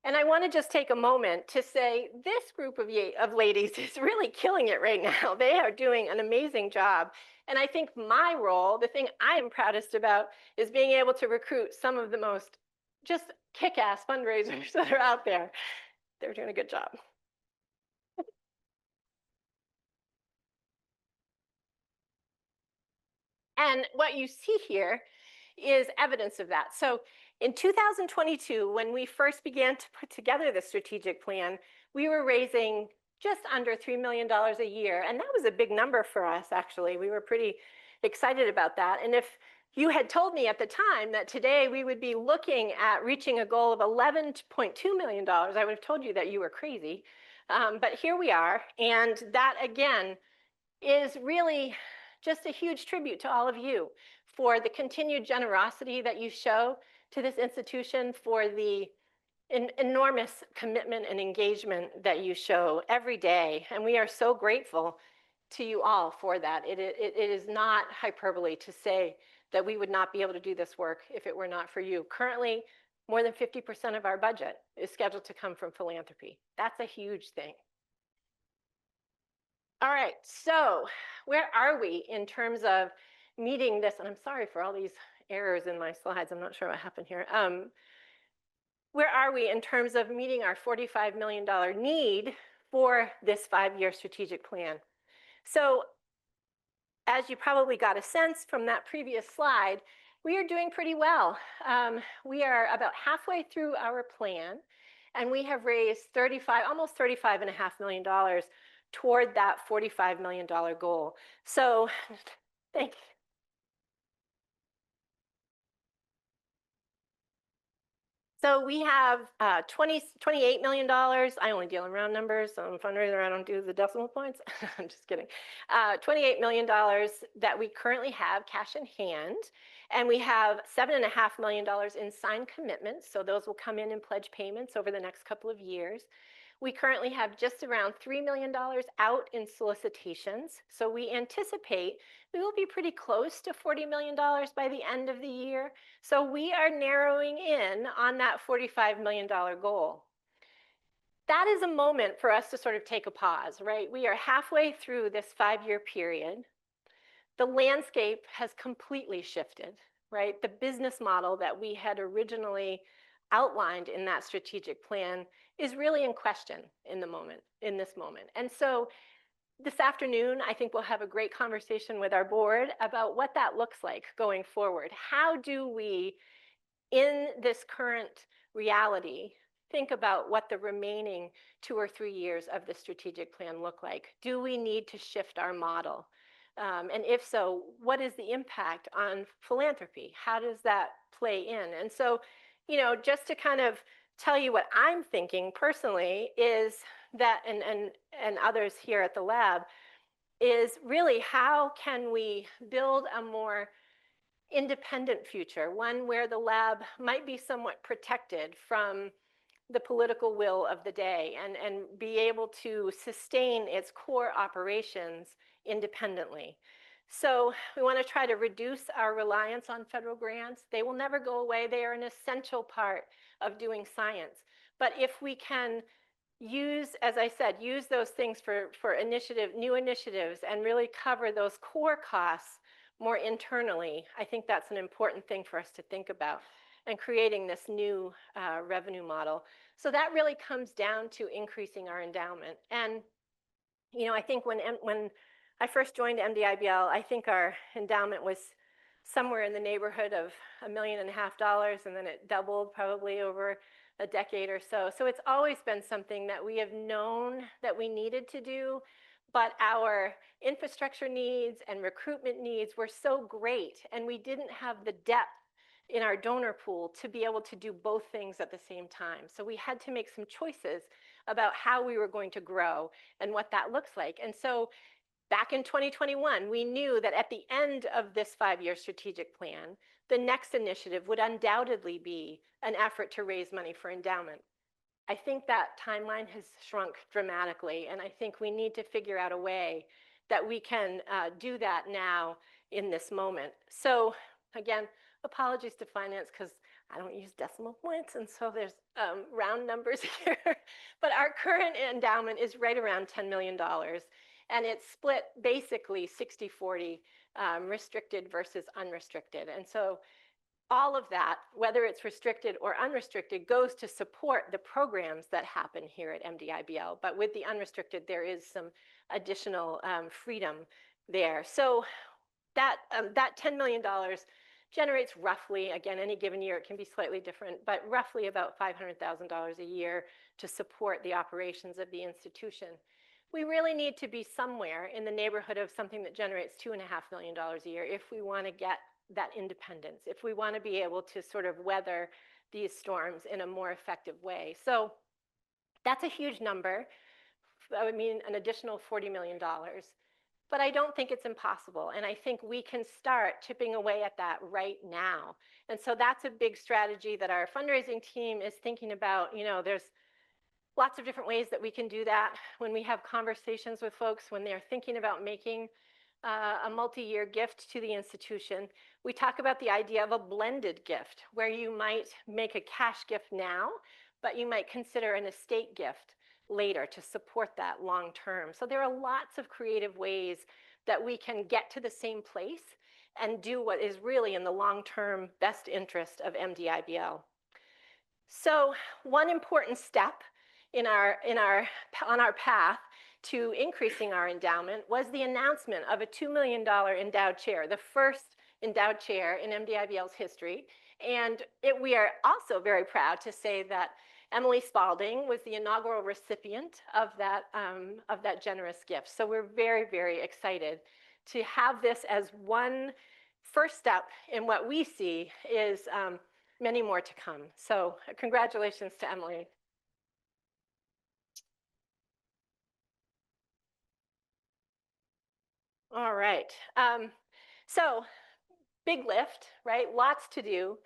And I want to just take a moment to say this group of ladies is really killing it right now. They are doing an amazing job. And I think my role, the thing I am proudest about, is being able to recruit some of the most just kick-ass fundraisers that are out there. They're doing a good job. And what you see here is evidence of that. So in 2022, when we first began to put together the strategic plan, we were raising just under $3 million a year. And that was a big number for us, actually. We were pretty excited about that. And if you had told me at the time that today we would be looking at reaching a goal of $11.2 million, I would have told you that you were crazy. But here we are. And that, again, is really just a huge tribute to all of you for the continued generosity that you show to this institution, for the enormous commitment and engagement that you show every day. And we are so grateful to you all for that. It is not hyperbole to say that we would not be able to do this work if it were not for you. Currently, more than 50% of our budget is scheduled to come from philanthropy. That's a huge thing. All right, so where are we in terms of meeting this? And I'm sorry for all these errors in my slides. I'm not sure what happened here. Where are we in terms of meeting our $45 million need for this 5-year strategic plan? So as you probably got a sense from that previous slide, we are doing pretty well. We are about halfway through our plan. And we have raised almost $35.5 million toward that $45 million goal. So thank you. So we have $28 million. I only deal in round numbers. So I'm a fundraiser. I don't do the decimal points. I'm just kidding. $28 million that we currently have cash in hand. And we have $7.5 million in signed commitments. So those will come in pledge payments over the next couple of years. We currently have just around $3 million out in solicitations. So we anticipate we will be pretty close to $40 million by the end of the year. So we are narrowing in on that $45 million goal. That is a moment for us to sort of take a pause, right? We are halfway through this 5-year period. The landscape has completely shifted, right? The business model that we had originally outlined in that strategic plan is really in question in this moment. And so this afternoon, I think we'll have a great conversation with our board about what that looks like going forward. How do we, in this current reality, think about what the remaining 2 or 3 years of the strategic plan look like? Do we need to shift our model? And if so, what is the impact on philanthropy? How does that play in? And so, just to kind of tell you what I'm thinking personally is that, and others here at the lab, is really how can we build a more independent future, one where the lab might be somewhat protected from the political will of the day and be able to sustain its core operations independently. So we want to try to reduce our reliance on federal grants. They will never go away. They are an essential part of doing science. But if we can use, as I said, use those things for new initiatives and really cover those core costs more internally, I think that's an important thing for us to think about, and creating this new revenue model. So that really comes down to increasing our endowment. And I think when I first joined MDIBL, I think our endowment was somewhere in the neighborhood of $1.5 million, and then it doubled probably over a decade or so. So it's always been something that we have known that we needed to do, but our infrastructure needs and recruitment needs were so great, and we didn't have the depth in our donor pool to be able to do both things at the same time. So we had to make some choices about how we were going to grow and what that looks like. And so back in 2021, we knew that at the end of this 5-year strategic plan, the next initiative would undoubtedly be an effort to raise money for endowment. I think that timeline has shrunk dramatically, and I think we need to figure out a way that we can do that now in this moment. So again, apologies to finance because I don't use decimal points, and so there's round numbers here. But our current endowment is right around $10 million, and it's split basically 60-40, restricted versus unrestricted. And so all of that, whether it's restricted or unrestricted, goes to support the programs that happen here at MDIBL. But with the unrestricted, there is some additional freedom there. So that $10 million generates roughly, again, any given year, it can be slightly different, but roughly about $500,000 a year to support the operations of the institution. We really need to be somewhere in the neighborhood of something that generates $2.5 million a year if we want to get that independence, if we want to be able to sort of weather these storms in a more effective way. So that's a huge number. That would mean an additional $40 million. But I don't think it's impossible. And I think we can start chipping away at that right now. And so that's a big strategy that our fundraising team is thinking about. There's lots of different ways that we can do that when we have conversations with folks when they're thinking about making a multi-year gift to the institution. We talk about the idea of a blended gift where you might make a cash gift now, but you might consider an estate gift later to support that long term. So there are lots of creative ways that we can get to the same place and do what is really in the long-term best interest of MDIBL. So one important step on our path to increasing our endowment was the announcement of a $2 million endowed chair, the first endowed chair in MDIBL's history. And we are also very proud to say that Emily Spalding was the inaugural recipient of that generous gift. So we're very, very excited to have this as one first step in what we see is many more to come. So congratulations to Emily. All right. So big lift, right? Lots to do.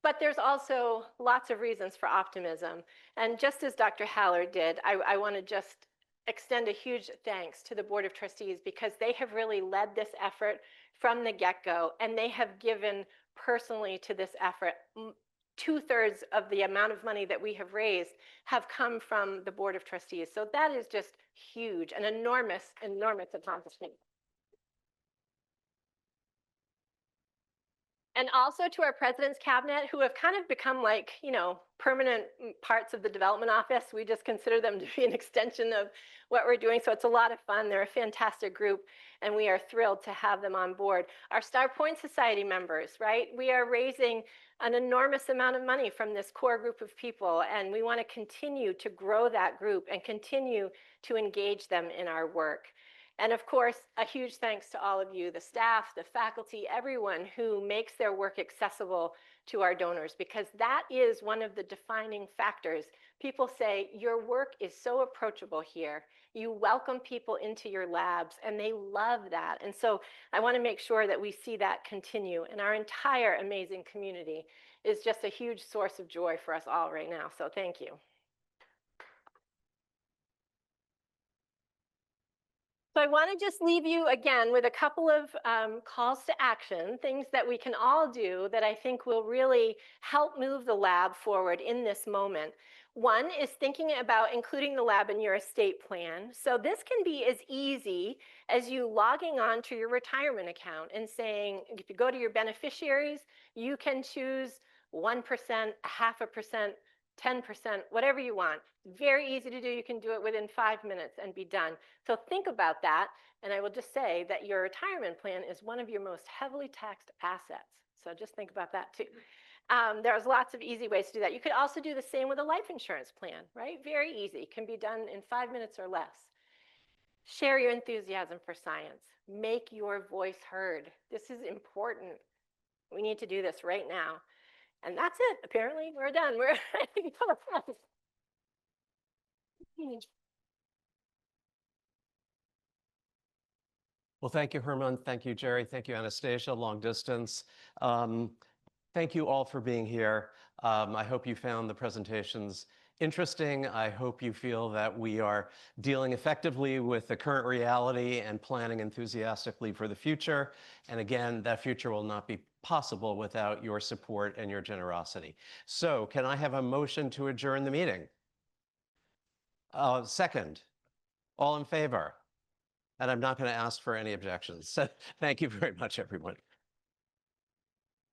But there's also lots of reasons for optimism. And just as Dr. Haller did, I want to just extend a huge thanks to the Board of Trustees because they have really led this effort from the get-go, and they have given personally to this effort. 2/3 of the amount of money that we have raised have come from the Board of Trustees. So that is just huge, an enormous, enormous accomplishment. And also to our president's cabinet, who have kind of become like, permanent parts of the development office. We just consider them to be an extension of what we're doing. So it's a lot of fun. They're a fantastic group, and we are thrilled to have them on board. Our Star Point Society members, right? We are raising an enormous amount of money from this core group of people, and we want to continue to grow that group and continue to engage them in our work. And of course, a huge thanks to all of you, the staff, the faculty, everyone who makes their work accessible to our donors, because that is one of the defining factors. People say, your work is so approachable here. You welcome people into your labs, and they love that. And so I want to make sure that we see that continue. And our entire amazing community is just a huge source of joy for us all right now. So thank you. So I want to just leave you again with a couple of calls to action, things that we can all do that I think will really help move the lab forward in this moment. One is thinking about including the lab in your estate plan. So this can be as easy as you logging on to your retirement account and saying, if you go to your beneficiaries, you can choose 1%, 0.5%, 10%, whatever you want. Very easy to do. You can do it within 5 minutes and be done. So think about that. And I will just say that your retirement plan is one of your most heavily taxed assets. So just think about that too. There's lots of easy ways to do that. You could also do the same with a life insurance plan, right? Very easy. Can be done in 5 minutes or less. Share your enthusiasm for science. Make your voice heard. This is important. We need to do this right now. And that's it. Apparently, we're done. We're ready to go. Well, thank you, Herman. Thank you, Jerry. Thank you, Anastasia, long distance. Thank you all for being here. I hope you found the presentations interesting. I hope you feel that we are dealing effectively with the current reality and planning enthusiastically for the future. And again, that future will not be possible without your support and your generosity. So can I have a motion to adjourn the meeting? Second. All in favor? And I'm not going to ask for any objections. So thank you very much, everyone.